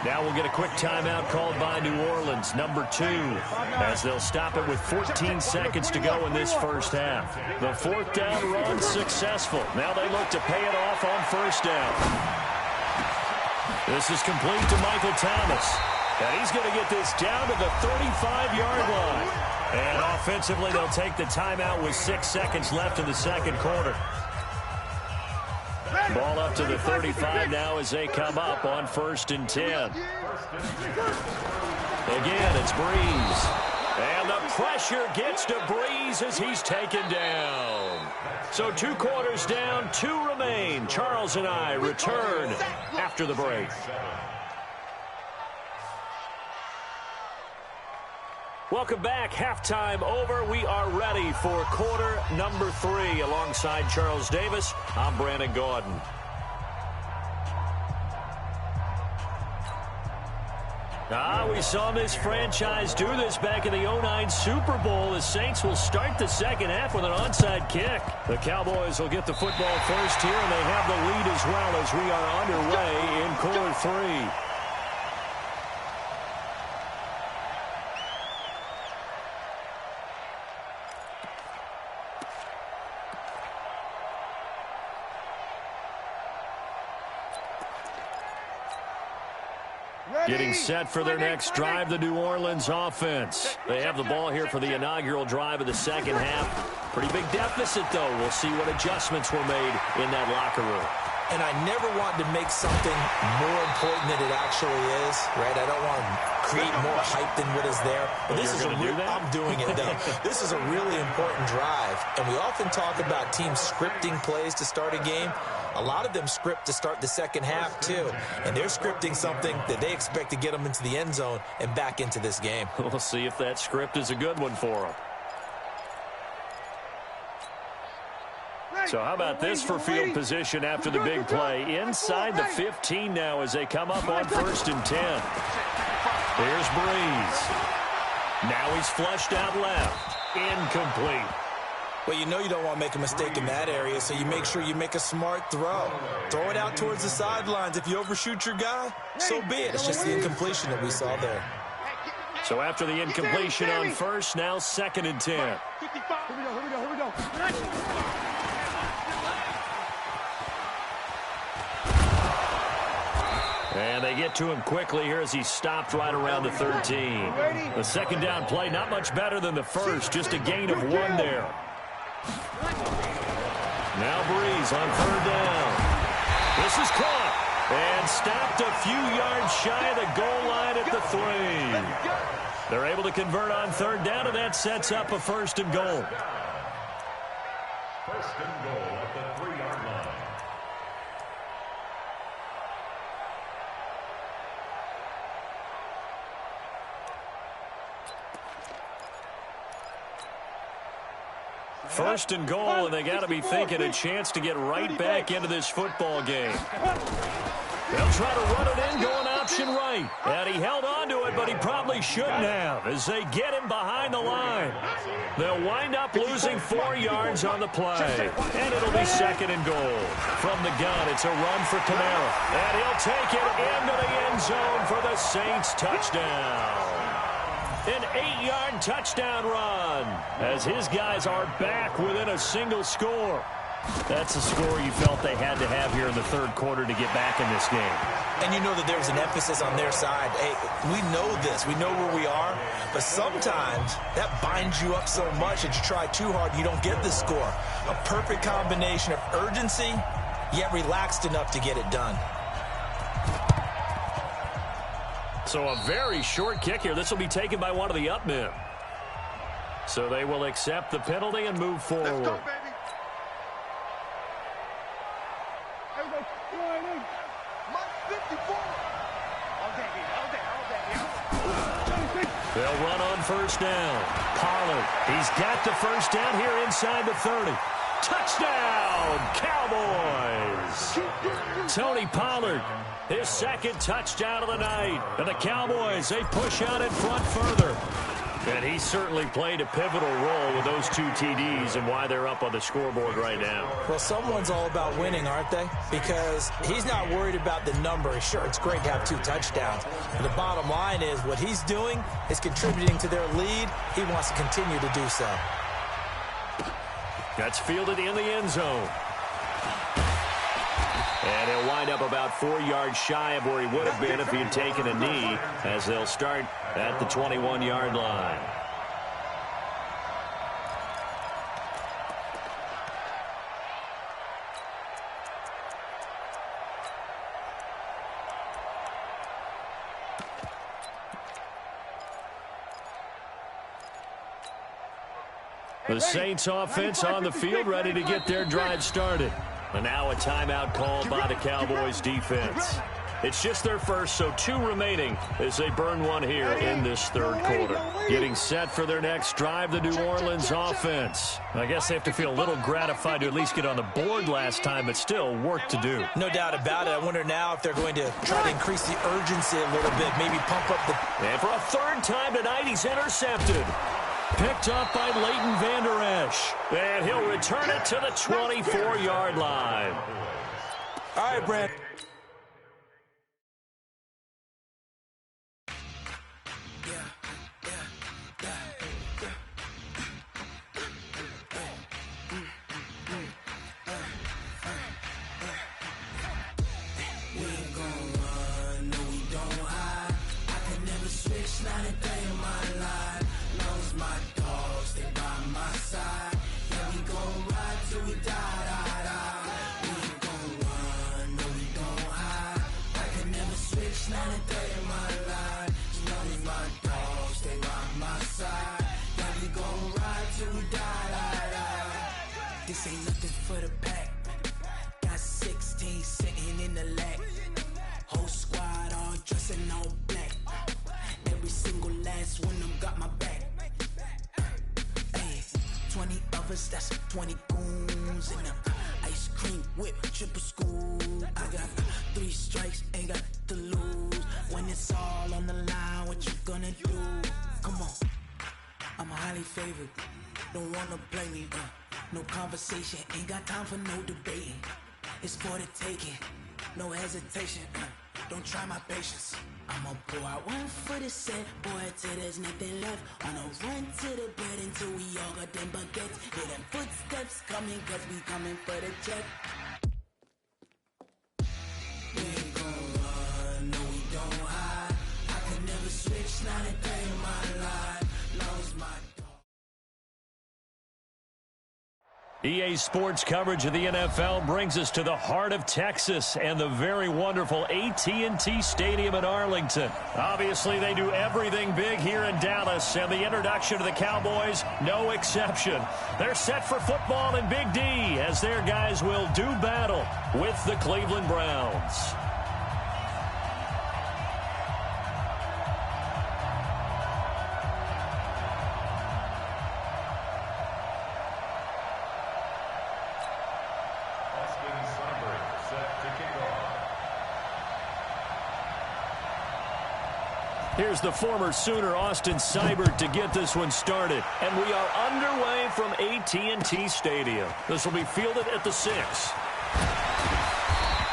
Now we'll get a quick timeout called by New Orleans, number 2, as they'll stop it with 14 seconds to go in this first half. The 4th down run successful. Now they look to pay it off on 1st down. This is complete to Michael Thomas. And he's going to get this down to the 35-yard line. And offensively, they'll take the timeout with 6 seconds left in the second quarter. Ball up to the 35 now as they come up on 1st and 10. Again, it's Breeze. And the pressure gets to Breeze as he's taken down. So 2 quarters down, 2 remain. Charles and I return after the break. Welcome back. Halftime over. We are ready for quarter number 3. Alongside Charles Davis, I'm Brandon Gaudin. We saw this franchise do this back in the 2009 Super Bowl. The Saints will start the second half with an onside kick. The Cowboys will get the football first here, and they have the lead as well as we are underway in quarter 3. Getting set for their next drive, the New Orleans offense. They have the ball here for the inaugural drive of the second half. Pretty big deficit, though. We'll see what adjustments were made in that locker room. And I never want to make something more important than it actually is, right? I don't want to create more hype than what is there. But this is I'm doing it, though. This is a really important drive. And we often talk about teams scripting plays to start a game. A lot of them script to start the second half, too. And they're scripting something that they expect to get them into the end zone and back into this game. We'll see if that script is a good one for them. So how about this for field position after the big play? Inside the 15 now as they come up on 1st and 10. Here's Breeze. Now he's flushed out left. Incomplete. Well, you know you don't want to make a mistake in that area, so you make sure you make a smart throw. Throw it out towards the sidelines. If you overshoot your guy, so be it. It's just the incompletion that we saw there. So after the incompletion on 1st, now 2nd and 10. Here we go. And they get to him quickly here as he stopped right around the 13. The second down play, not much better than the first, just a gain of 1 there. Now Breeze on 3rd down. This is caught and stopped a few yards shy of the goal line at the 3. They're able to convert on 3rd down, and that sets up a 1st and goal. 1st and goal at the 3-yard line. First and goal, and they got to be thinking a chance to get right back into this football game. They'll try to run it in, going option right. And he held on to it, but he probably shouldn't have as they get him behind the line. They'll wind up losing 4 yards on the play. And it'll be 2nd and goal. From the gun, it's a run for Kamara. And he'll take it into the end zone for the Saints touchdown. An 8-yard touchdown run as his guys are back within a single score. That's a score you felt they had to have here in the third quarter to get back in this game. And you know that there was an emphasis on their side. Hey, we know this. We know where we are. But sometimes that binds you up so much that you try too hard, you don't get the score. A perfect combination of urgency, yet relaxed enough to get it done. So a very short kick here. This will be taken by one of the up men. So they will accept the penalty and move forward. Let's go, baby. They'll run on first down. Pollard, he's got the first down here inside the 30. Touchdown, Cowboys! Tony Pollard, his second touchdown of the night. And the Cowboys, they push out in front further. And he certainly played a pivotal role with those 2 TDs and why they're up on the scoreboard right now. Well, someone's all about winning, aren't they? Because he's not worried about the number. Sure, it's great to have 2 touchdowns. But the bottom line is what he's doing is contributing to their lead. He wants to continue to do so. That's fielded in the end zone. And he'll wind up about 4 yards shy of where he would have been if he had taken a knee, as they'll start at the 21-yard line. The Saints offense on the field, ready to get their drive started. And now a timeout called by the Cowboys defense. It's just their first, so 2 remaining as they burn one here in this third quarter. Getting set for their next drive, the New Orleans offense. I guess they have to feel a little gratified to at least get on the board last time, but still work to do. No doubt about it. I wonder now if they're going to try to increase the urgency a little bit, maybe pump up the... And for a third time tonight, he's intercepted. Picked up by Leighton Vander Esch. And he'll return it to the 24-yard line. All right, Brad. This ain't nothing for the pack. Got 16 sitting in the lap. Whole squad all dressing all black. Every single last one of them got my back. Hey, 20 of us, that's 20 goons in them. Ice cream whip, triple school. I got 3 strikes, ain't got to lose. When it's all on the line, what you gonna do? Come on, I'm highly favored. Don't wanna play me, no conversation, ain't got time for no debating. It's for the taking, no hesitation. Don't try my patience. I'ma pour out one for the set, boy, till there's nothing left. On a run to the bed until we all got them baguettes. Hear them footsteps coming, cause we coming for the check. We ain't gon' run, no we don't hide. I could never switch, not a day in my life. Long as my EA Sports coverage of the NFL brings us to the heart of Texas and the very wonderful AT&T Stadium in Arlington. Obviously, they do everything big here in Dallas, and the introduction to the Cowboys, no exception. They're set for football in Big D as their guys will do battle with the Cleveland Browns. Here's the former Sooner, Austin Seibert, to get this one started. And we are underway from AT&T Stadium. This will be fielded at the 6.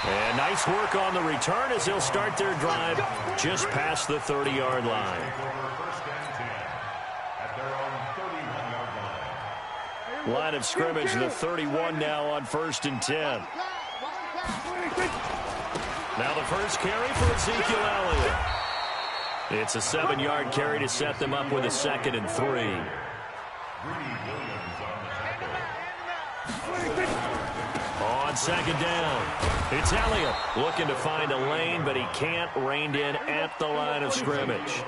And nice work on the return as they'll start their drive just past the 30-yard line. Line of scrimmage, the 31 now on 1st and 10. Now the first carry for Ezekiel Elliott. It's a 7-yard carry to set them up with a 2nd and 3. On 2nd down, it's Elliott looking to find a lane, but he can't. Reined in at the line of scrimmage.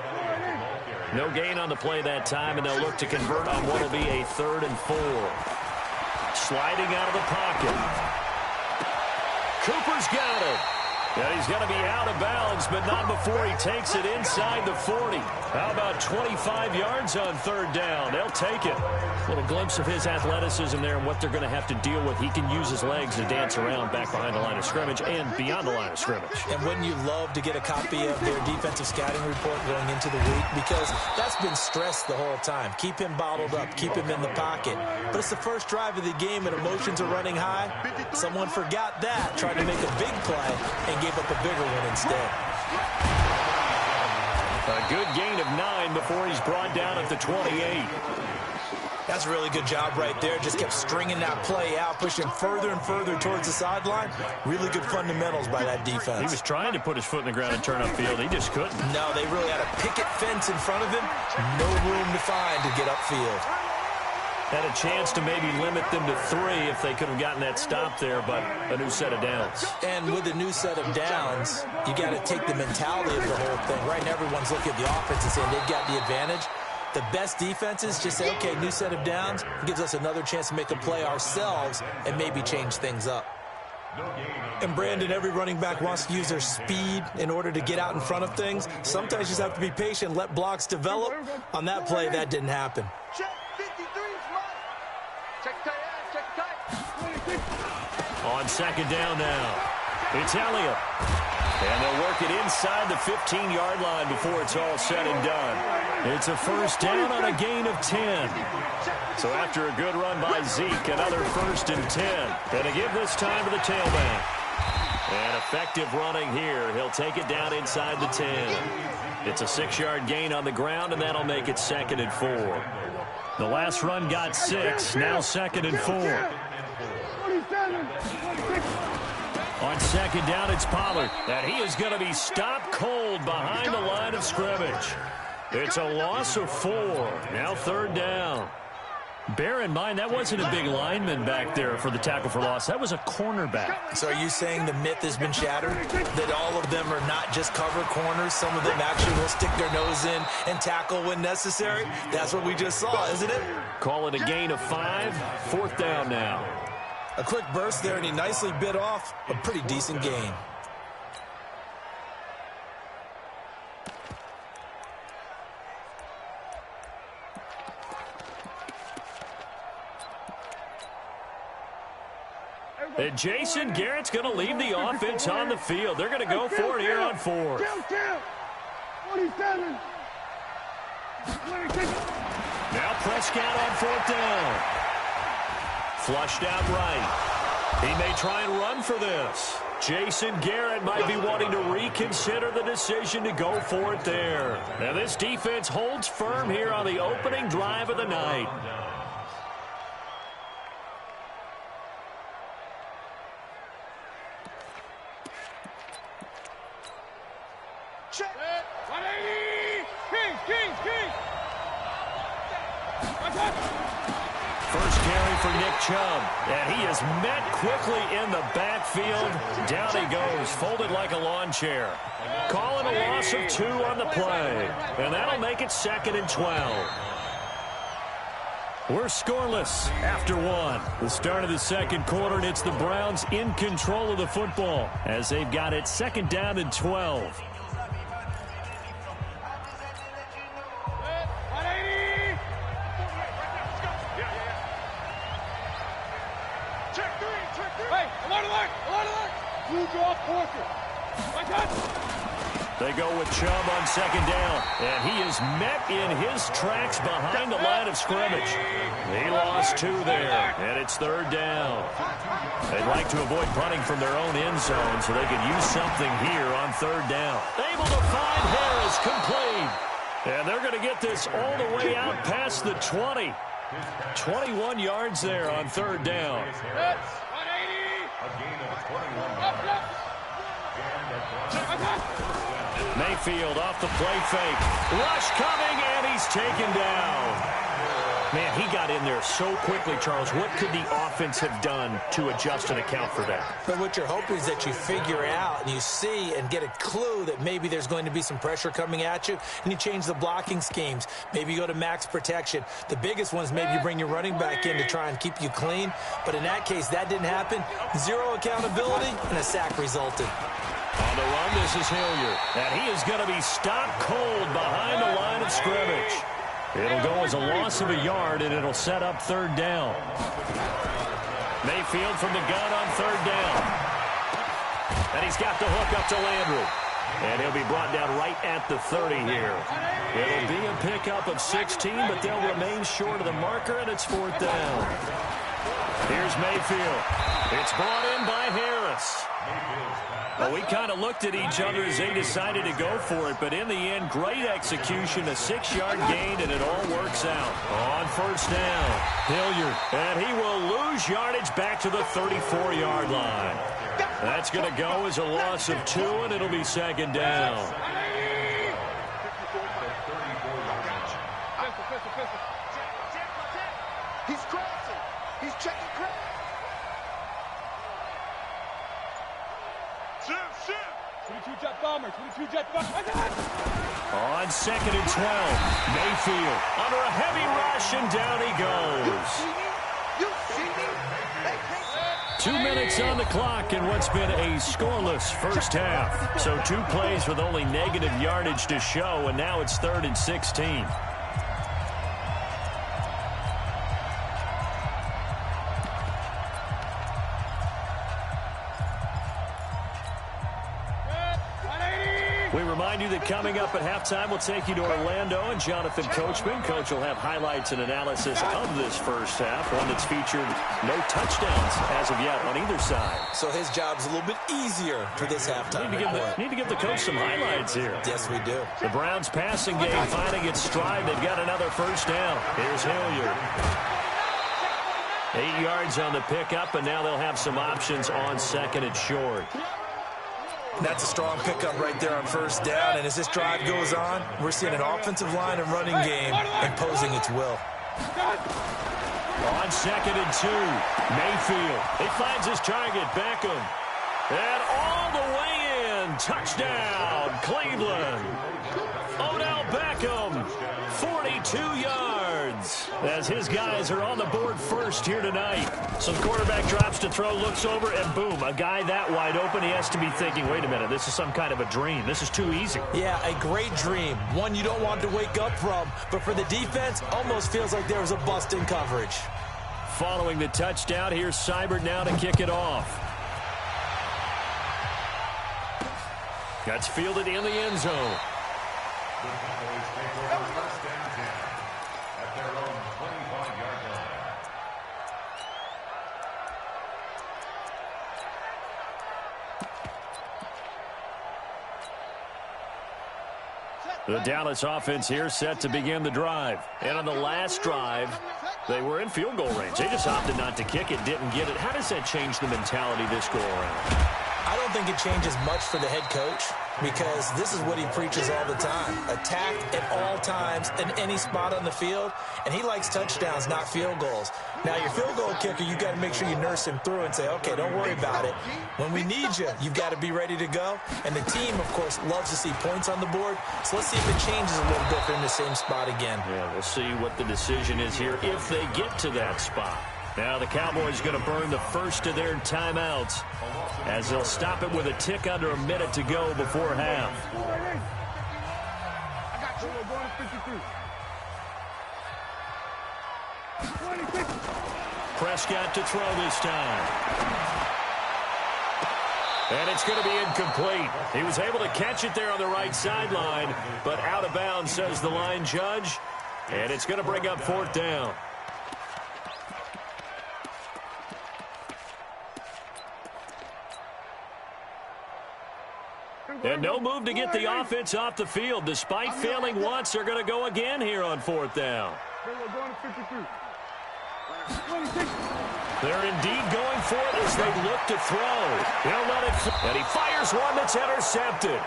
No gain on the play that time, and they'll look to convert on what will be a 3rd and 4. Sliding out of the pocket. Cooper's got it. And he's going to be out of bounds, but not before he takes it inside the 40. How about 25 yards on 3rd down? They'll take it. A little glimpse of his athleticism there and what they're going to have to deal with. He can use his legs to dance around back behind the line of scrimmage and beyond the line of scrimmage. And wouldn't you love to get a copy of their defensive scouting report going into the week? Because that's been stressed the whole time. Keep him bottled up. Keep him in the pocket. But it's the first drive of the game and emotions are running high. Someone forgot that, tried to make a big play, and gave up a bigger one instead. A good gain of 9 before he's brought down at the 28. That's a really good job right there. Just kept stringing that play out, pushing further and further towards the sideline. Really good fundamentals by that defense. He was trying to put his foot in the ground and turn upfield. He just couldn't. No, they really had a picket fence in front of him. No room to find to get upfield. Had a chance to maybe limit them to 3 if they could have gotten that stop there, but a new set of downs. And with a new set of downs, you got to take the mentality of the whole thing. Right now, everyone's looking at the offense and saying they've got the advantage. The best defenses just say, okay, new set of downs. It gives us another chance to make a play ourselves and maybe change things up. And Brandon, every running back wants to use their speed in order to get out in front of things. Sometimes you just have to be patient, let blocks develop. On that play, that didn't happen. On 2nd down now, it's Elliott. And they'll work it inside the 15-yard line before it's all said and done. It's a 1st down on a gain of 10. So after a good run by Zeke, another 1st and 10. Going to give this time to the tailback. And effective running here. He'll take it down inside the 10. It's a 6-yard gain on the ground, and that'll make it 2nd and 4. The last run got 6, now 2nd and 4. On 2nd down, it's Pollard. And he is going to be stopped cold behind the line of scrimmage. It's a loss of 4. Now 3rd down. Bear in mind, that wasn't a big lineman back there for the tackle for loss. That was a cornerback. So are you saying the myth has been shattered? That all of them are not just cover corners? Some of them actually will stick their nose in and tackle when necessary? That's what we just saw, isn't it? Call it a gain of 5. 4th down now. A quick burst there, and he nicely bit off a pretty decent gain. And Jason Garrett's going to leave the offense on the field. They're going to go for it here on 4th. 27. Now Prescott on 4th down. Flushed out right. He may try and run for this. Jason Garrett might be wanting to reconsider the decision to go for it there. Now this defense holds firm here on the opening drive of the night. Check. 180. King. First carry for Nick Chubb, and he is met quickly in the backfield. Down he goes, folded like a lawn chair. Calling a loss of 2 on the play, and that'll make it 2nd and 12. We're scoreless after 1. The start of the 2nd quarter, and it's the Browns in control of the football as they've got it 2nd down and 12. They go with Chubb on 2nd down, and he is met in his tracks behind the line of scrimmage. He lost 2 there, and it's 3rd down. They'd like to avoid punting from their own end zone so they could use something here on 3rd down. Able to find Harris, complete. And they're going to get this all the way out past the 20. 21 yards there on third down. Mayfield off the play fake. Rush coming, and he's taken down. Man, he got in there so quickly, Charles. What could the offense have done to adjust and account for that? But what you're hoping is that you figure out and you see and get a clue that maybe there's going to be some pressure coming at you, and you change the blocking schemes. Maybe you go to max protection. The biggest one is maybe you bring your running back in to try and keep you clean. But in that case, that didn't happen. Zero accountability, and a sack resulted. On the run, this is Hilliard. And he is going to be stopped cold behind the line of scrimmage. It'll go as a loss of a yard, and it'll set up third down. Mayfield from the gun on third down. And he's got the hook up to Landry. And he'll be brought down right at the 30 here. It'll be a pickup of 16, but they'll remain short of the marker, and it's fourth down. Here's Mayfield. It's brought in by Harris. Well, we kind of looked at each other as they decided to go for it, but in the end, great execution, a 6-yard gain, and it all works out. On first down, Hilliard, and he will lose yardage back to the 34-yard line. That's going to go as a loss of 2, and it'll be second down. He's crossing. He's checking crack. Shit. 22-jet bomber. 22-jet bomber. On second and 12, Mayfield under a heavy rush, and down he goes. 2 minutes on the clock in what's been a scoreless first half. So 2 plays with only negative yardage to show, and now it's 3rd and 16. We remind you that coming up at halftime, we'll take you to Orlando and Jonathan Coachman. Coach will have highlights and analysis of this first half, one that's featured no touchdowns as of yet on either side. So his job's a little bit easier for this halftime. Need to give the coach some highlights here. Yes, we do. The Browns passing game finding its stride. They've got another first down. Here's Hilliard. 8 yards on the pickup, and now they'll have some options on second and short. That's a strong pickup right there on first down, and as this drive goes on, we're seeing an offensive line and running game imposing its will. On second and 2, Mayfield. He finds his target, Beckham. And all the way in, touchdown, Cleveland. Odell Beckham, 42 yards, as his guys are on the board first here tonight. So the quarterback drops to throw, looks over, and boom, a guy that wide open, he has to be thinking, wait a minute, this is some kind of a dream. This is too easy. Yeah, a great dream. One you don't want to wake up from, but for the defense, almost feels like there was a bust in coverage. Following the touchdown, here's Seibert now to kick it off. That's fielded in the end zone. The Dallas offense here set to begin the drive. And on the last drive, they were in field goal range. They just opted not to kick it, didn't get it. How does that change the mentality this go around? I don't think it changes much for the head coach, because this is what he preaches all the time. Attack at all times in any spot on the field, and he likes touchdowns, not field goals. Now, your field goal kicker, you got to make sure you nurse him through and say, okay, don't worry about it. When we need you, you've got to be ready to go. And the team, of course, loves to see points on the board. So let's see if it changes a little bit if they're in the same spot again. Yeah, we'll see what the decision is here if they get to that spot. Now the Cowboys going to burn the first of their timeouts as they'll stop it with a tick under a minute to go before half. I got you. We're going to 53. Prescott to throw this time. And it's going to be incomplete. He was able to catch it there on the right sideline, but out of bounds, says the line judge. And it's going to bring up fourth down. And no move to get the offense off the field. Despite failing once, they're going to go again here on fourth down. We're going to 53. They're indeed going for it as they look to throw. He'll let it fly, and he fires one that's intercepted.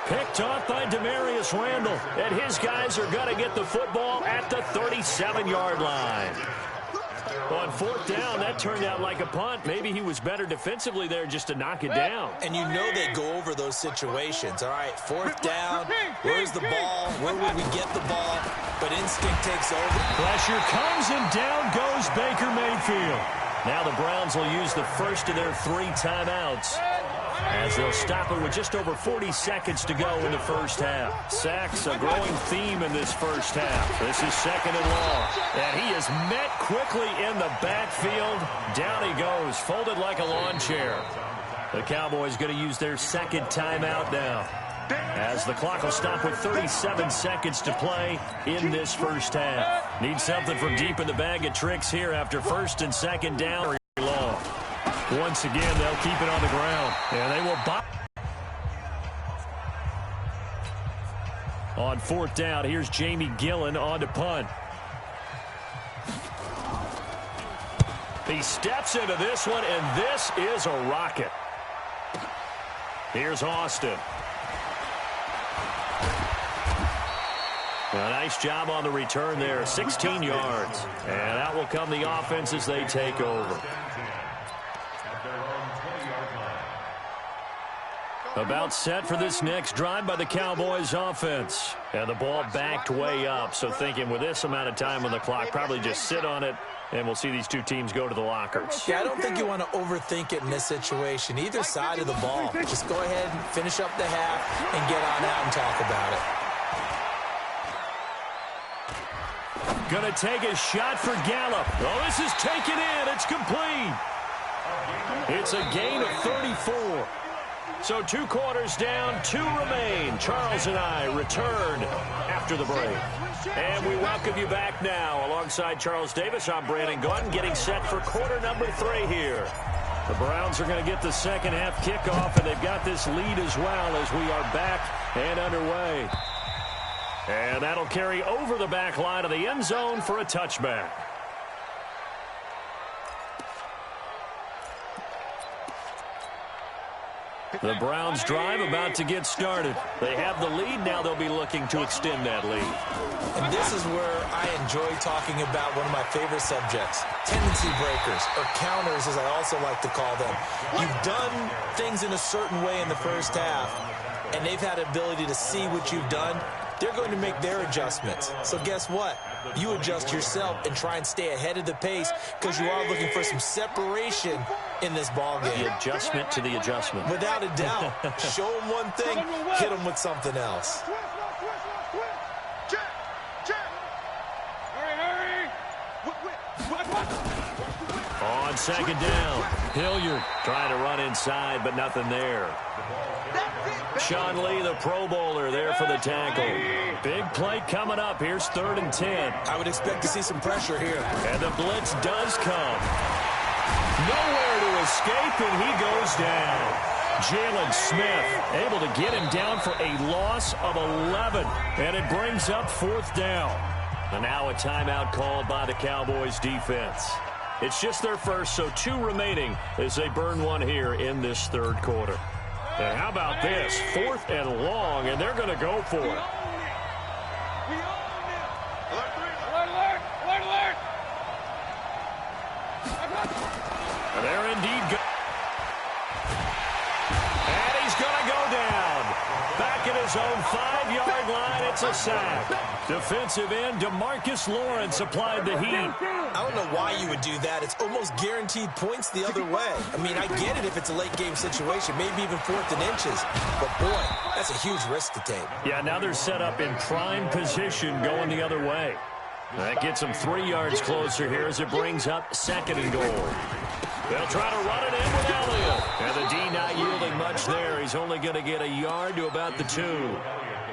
Picked off by Demarius Randall, and his guys are going to get the football at the 37-yard line. On fourth down, that turned out like a punt. Maybe he was better defensively there just to knock it down. And you know they go over those situations. All right, fourth down, where's the ball? Where would we get the ball? But instinct takes over. Pressure comes, and down goes Baker Mayfield. Now the Browns will use the first of their 3 timeouts, as they'll stop it with just over 40 seconds to go in the first half. Sacks, a growing theme in this first half. This is second and long. And he is met quickly in the backfield. Down he goes, folded like a lawn chair. The Cowboys going to use their second timeout now, as the clock will stop with 37 seconds to play in this first half. Need something from deep in the bag of tricks here after first and second down. Long. Once again, they'll keep it on the ground, and they will buy. On fourth down, here's Jamie Gillen on to punt. He steps into this one, and this is a rocket. Here's Austin. A nice job on the return there, 16 yards. And out will come the offense as they take over. About set for this next drive by the Cowboys offense. And the ball backed way up, so thinking with this amount of time on the clock, probably just sit on it, and we'll see these two teams go to the lockers. Yeah, I don't think you want to overthink it in this situation. Either side of the ball. Just go ahead and finish up the half and get on out and talk about it. Going to take a shot for Gallup. Oh, this is taken in. It's complete. It's a gain of 34. So 2 quarters down, 2 remain. Charles and I return after the break. And we welcome you back now. Alongside Charles Davis, I'm Brandon Gaudin, getting set for quarter number 3 here. The Browns are going to get the second half kickoff, and they've got this lead as well as we are back and underway. And that'll carry over the back line of the end zone for a touchback. The Browns drive about to get started. They have the lead. Now they'll be looking to extend that lead. And this is where I enjoy talking about one of my favorite subjects, tendency breakers, or counters as I also like to call them. You've done things in a certain way in the first half, and they've had the ability to see what you've done. They're going to make their adjustments. So guess what? You adjust yourself and try and stay ahead of the pace because you are looking for some separation in this ball game. The adjustment to the adjustment. Without a doubt. Show them one thing, hit them with something else. On second down, Hilliard trying to run inside, but nothing there. Sean Lee, the Pro Bowler, there for the tackle. Big play coming up. Here's 3rd and 10. I would expect to see some pressure here. And the blitz does come. Nowhere to escape, and he goes down. Jalen Smith able to get him down for a loss of 11. And it brings up 4th down. And now a timeout called by the Cowboys defense. It's just their first, so 2 remaining as they burn one here in this 3rd quarter. And how about this? 4th and long, and they're going to go for it. And they're indeed good. And he's going to go down. Back at his own 5-yard line, it's a sack. Defensive end DeMarcus Lawrence applied the heat. I don't know why you would do that. It's almost guaranteed points the other way. I mean, I get it if it's a late-game situation, maybe even 4th and inches. But, boy, that's a huge risk to take. Yeah, now they're set up in prime position going the other way. That gets them 3 yards closer here as it brings up 2nd and goal. They'll try to run it in with Elliott. And the D not yielding much there. He's only going to get a yard to about the 2.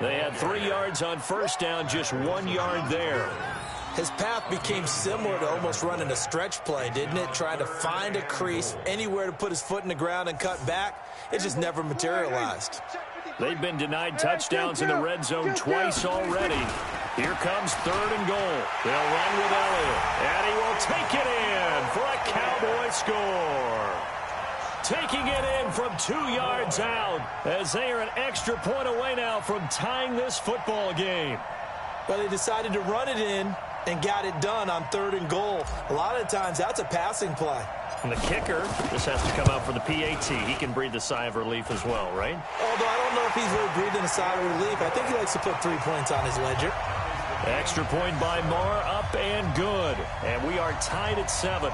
They had 3 yards on first down, just 1 yard there. His path became similar to almost running a stretch play, didn't it? Trying to find a crease, anywhere to put his foot in the ground and cut back. It just never materialized. They've been denied touchdowns in the red zone twice already. Here comes 3rd and goal. They'll run with Elliott, and he will take it in for a Cowboy score. Taking it in from 2 yards out as they are an extra point away now from tying this football game. Well, they decided to run it in and got it done on 3rd and goal. A lot of times that's a passing play. And the kicker, this has to come out for the PAT. He can breathe a sigh of relief as well, right? Although I don't know if he's really breathing a sigh of relief. I think he likes to put 3 points on his ledger. Extra point by Marr, up and good. And we are tied at 7.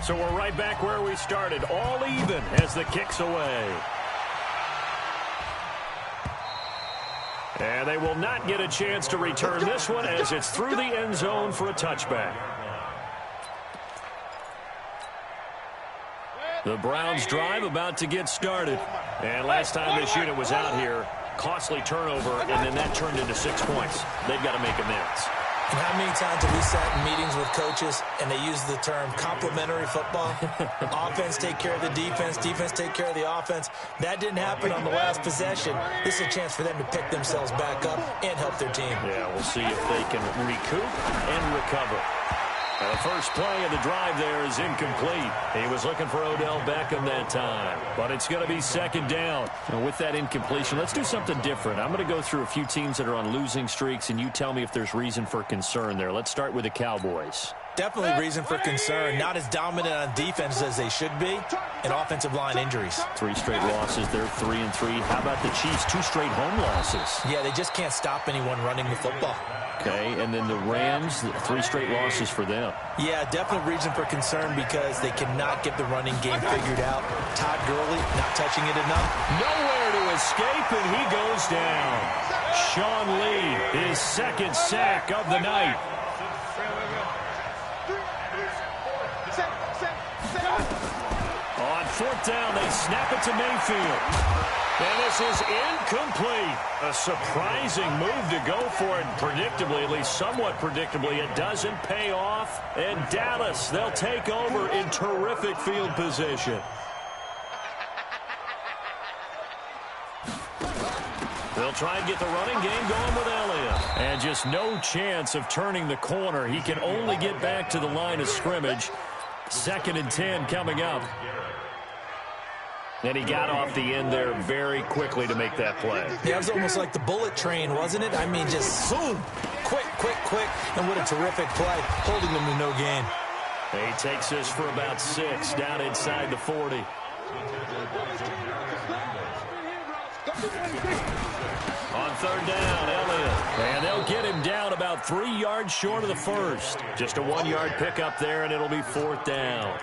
So we're right back where we started, all even as the kick's away. And they will not get a chance to return this one as it's through the end zone for a touchback. The Browns drive about to get started. And last time this unit was out here, costly turnover, and then that turned into 6 points. They've got to make amends. And how many times have we sat in meetings with coaches and they use the term complementary football? Offense take care of the defense, defense take care of the offense. That didn't happen on the last possession. This is a chance for them to pick themselves back up and help their team. Yeah, we'll see if they can recoup and recover. Now, the first play of the drive there is incomplete. He was looking for Odell Beckham that time, but it's going to be 2nd down. And with that incompletion, let's do something different. I'm going to go through a few teams that are on losing streaks, and you tell me if there's reason for concern there. Let's start with the Cowboys. Definitely reason for concern. Not as dominant on defense as they should be, and offensive line injuries. 3 straight losses. They're 3-3. How about the Chiefs? 2 straight home losses. Yeah, they just can't stop anyone running the football. Okay, and then the Rams, 3 straight losses for them. Yeah, definite reason for concern because they cannot get the running game figured out. Todd Gurley not touching it enough. Nowhere to escape, and he goes down. Sean Lee, his 2nd sack of the night. On 4th down, they snap it to Mayfield. And this is incomplete. A surprising move to go for it. Predictably, at least somewhat predictably, it doesn't pay off. And Dallas, they'll take over in terrific field position. They'll try and get the running game going with Elliott. And just no chance of turning the corner. He can only get back to the line of scrimmage. 2nd and 10 coming up. And he got off the end there very quickly to make that play. Yeah, it was almost like the bullet train, wasn't it? I mean, just boom, quick, and what a terrific play, holding them to no gain. He takes this for about 6 down inside the 40. On 3rd down, Elliott. And they'll get him down about 3 yards short of the first. Just a 1-yard pickup there, and it'll be 4th down.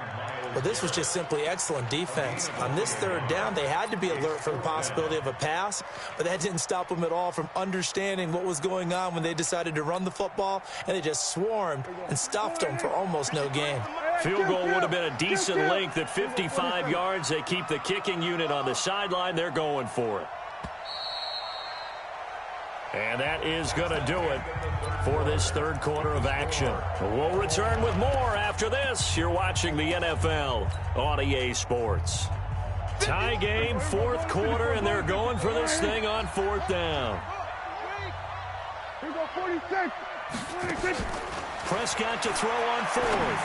But this was just simply excellent defense. On this 3rd down, they had to be alert for the possibility of a pass, but that didn't stop them at all from understanding what was going on when they decided to run the football, and they just swarmed and stuffed them for almost no gain. Field goal would have been a decent length at 55 yards. They keep the kicking unit on the sideline. They're going for it. And that is going to do it for this 3rd quarter of action. We'll return with more after this. You're watching the NFL on EA Sports. Tie game, 4th quarter, and they're going for this thing on 4th down. Here we go, 46. 46. Prescott to throw on 4th.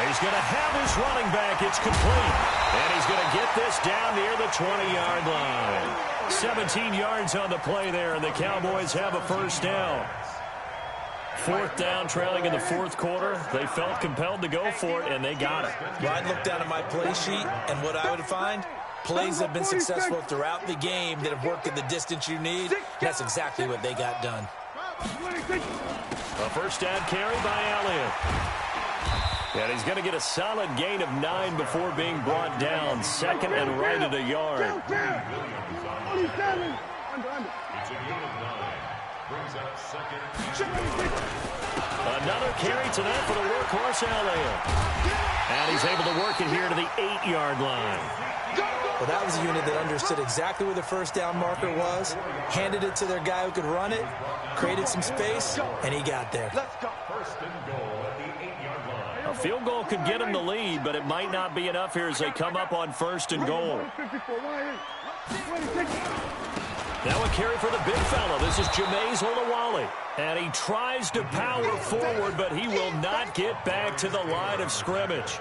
He's going to have his running back. It's complete. And he's going to get this down near the 20-yard line. 17 yards on the play there, and the Cowboys have a 1st down. 4th down, trailing in the 4th quarter. They felt compelled to go for it, and they got it. Well, I'd look down at my play sheet, and what I would find, plays have been successful throughout the game that have worked at the distance you need. That's exactly what they got done. A 1st down carry by Elliott. And he's going to get a solid gain of 9 before being brought down. 2nd and right at a yard. Another carry tonight for the workhorse Elliott. And he's able to work it here to the 8-yard line. Well, that was a unit that understood exactly where the first down marker was, handed it to their guy who could run it, created some space, and he got there. First and goal at the 8-yard line. A field goal could get him the lead, but it might not be enough here as they come up on first and goal. Now a carry for the big fella. This is Jameis Olawale. And he tries to power forward, but he will not get back to the line of scrimmage.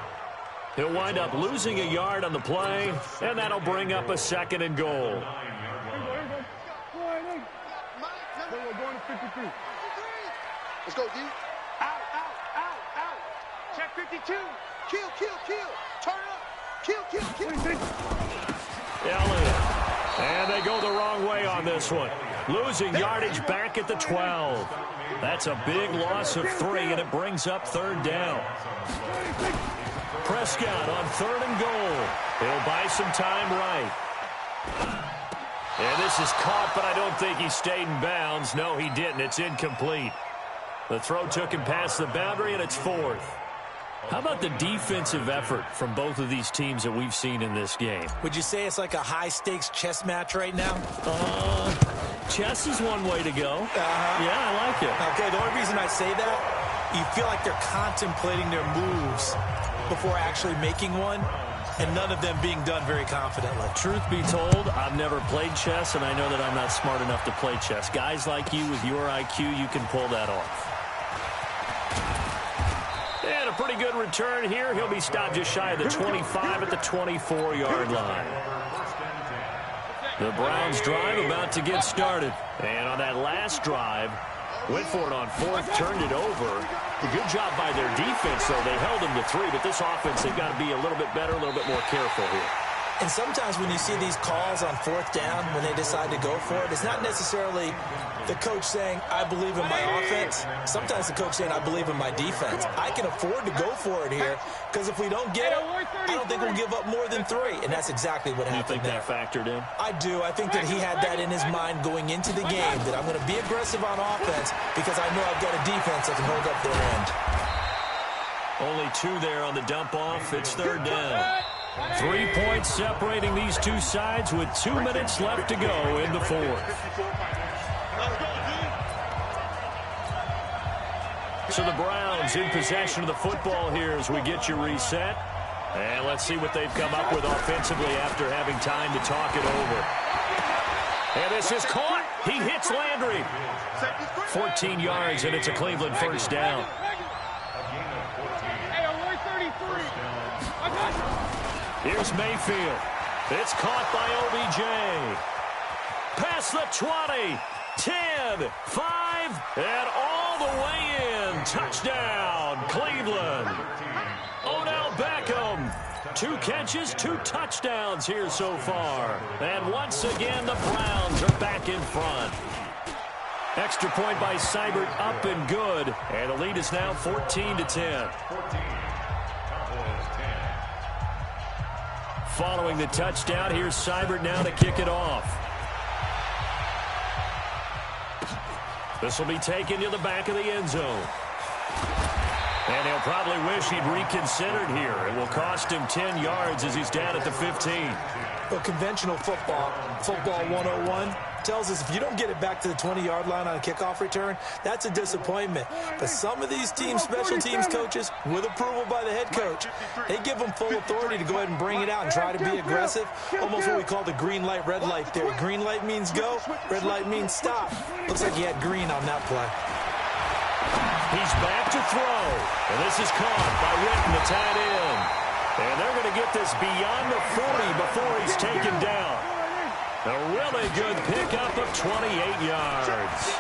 He'll wind up losing a yard on the play, and that'll bring up a second and goal. Let's go, D. Out. Check 52. Kill. Turn up. Kill. Elliott. And they go the wrong way on this one. Losing yardage back at the 12. That's a big loss of 3, and it brings up third down. Prescott on third and goal. He'll buy some time right. And this is caught, but I don't think he stayed in bounds. No, he didn't. It's incomplete. The throw took him past the boundary, and it's fourth. How about the defensive effort from both of these teams that we've seen in this game? Would you say it's like a high-stakes chess match right now? Chess is one way to go. Yeah, I like it. Okay, the only reason I say that, you feel like they're contemplating their moves before actually making one, and none of them being done very confidently. Truth be told, I've never played chess, and I know that I'm not smart enough to play chess. Guys like you with your IQ, you can pull that off. And a pretty good return here. He'll be stopped just shy of the 25 at the 24-yard line. The Browns drive about to get started. And on that last drive, went for it on fourth, turned it over. A good job by their defense, though. They held them to 3, but this offense, they've got to be a little bit better, a little bit more careful here. And sometimes when you see these calls on fourth down, when they decide to go for it, it's not necessarily the coach saying, I believe in my offense. Sometimes the coach saying, I believe in my defense. I can afford to go for it here because if we don't get it, I don't think we'll give up more than 3. And that's exactly what happened. You think that factored in? I do. I think that he had that in his mind going into the game, that I'm going to be aggressive on offense because I know I've got a defense that can hold up their end. Only 2 there on the dump off. It's third down. 3 points separating these two sides with 2 minutes left to go in the fourth. So the Browns in possession of the football here as we get you reset. And let's see what they've come up with offensively after having time to talk it over. And this is caught. He hits Landry. 14 yards, and it's a Cleveland first down. Here's Mayfield. It's caught by OBJ. Past the 20, 10, 5, and all the way in. Touchdown, Cleveland. Odell Beckham. 2 catches, 2 touchdowns here so far. And once again, the Browns are back in front. Extra point by Seibert up and good. And the lead is now 14-10. Following the touchdown, here's Seibert now to kick it off. This will be taken to the back of the end zone. And he'll probably wish he'd reconsidered here. It will cost him 10 yards as he's down at the 15. Well, conventional football 101, tells us if you don't get it back to the 20-yard line on a kickoff return, that's a disappointment. But some of these teams, special teams coaches, with approval by the head coach, they give them full authority to go ahead and bring it out and try to be aggressive, almost what we call the green light, red light theory. Green light means go, red light means stop. Looks like he had green on that play. He's back to throw, and this is caught by Witten, the tight end. And they're going to get this beyond the 40 before he's taken down. A really good pickup of 28 yards.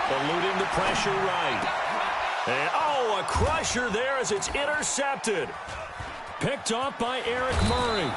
Eluding the pressure right. And, a crusher there as it's intercepted. Picked off by Eric Murray.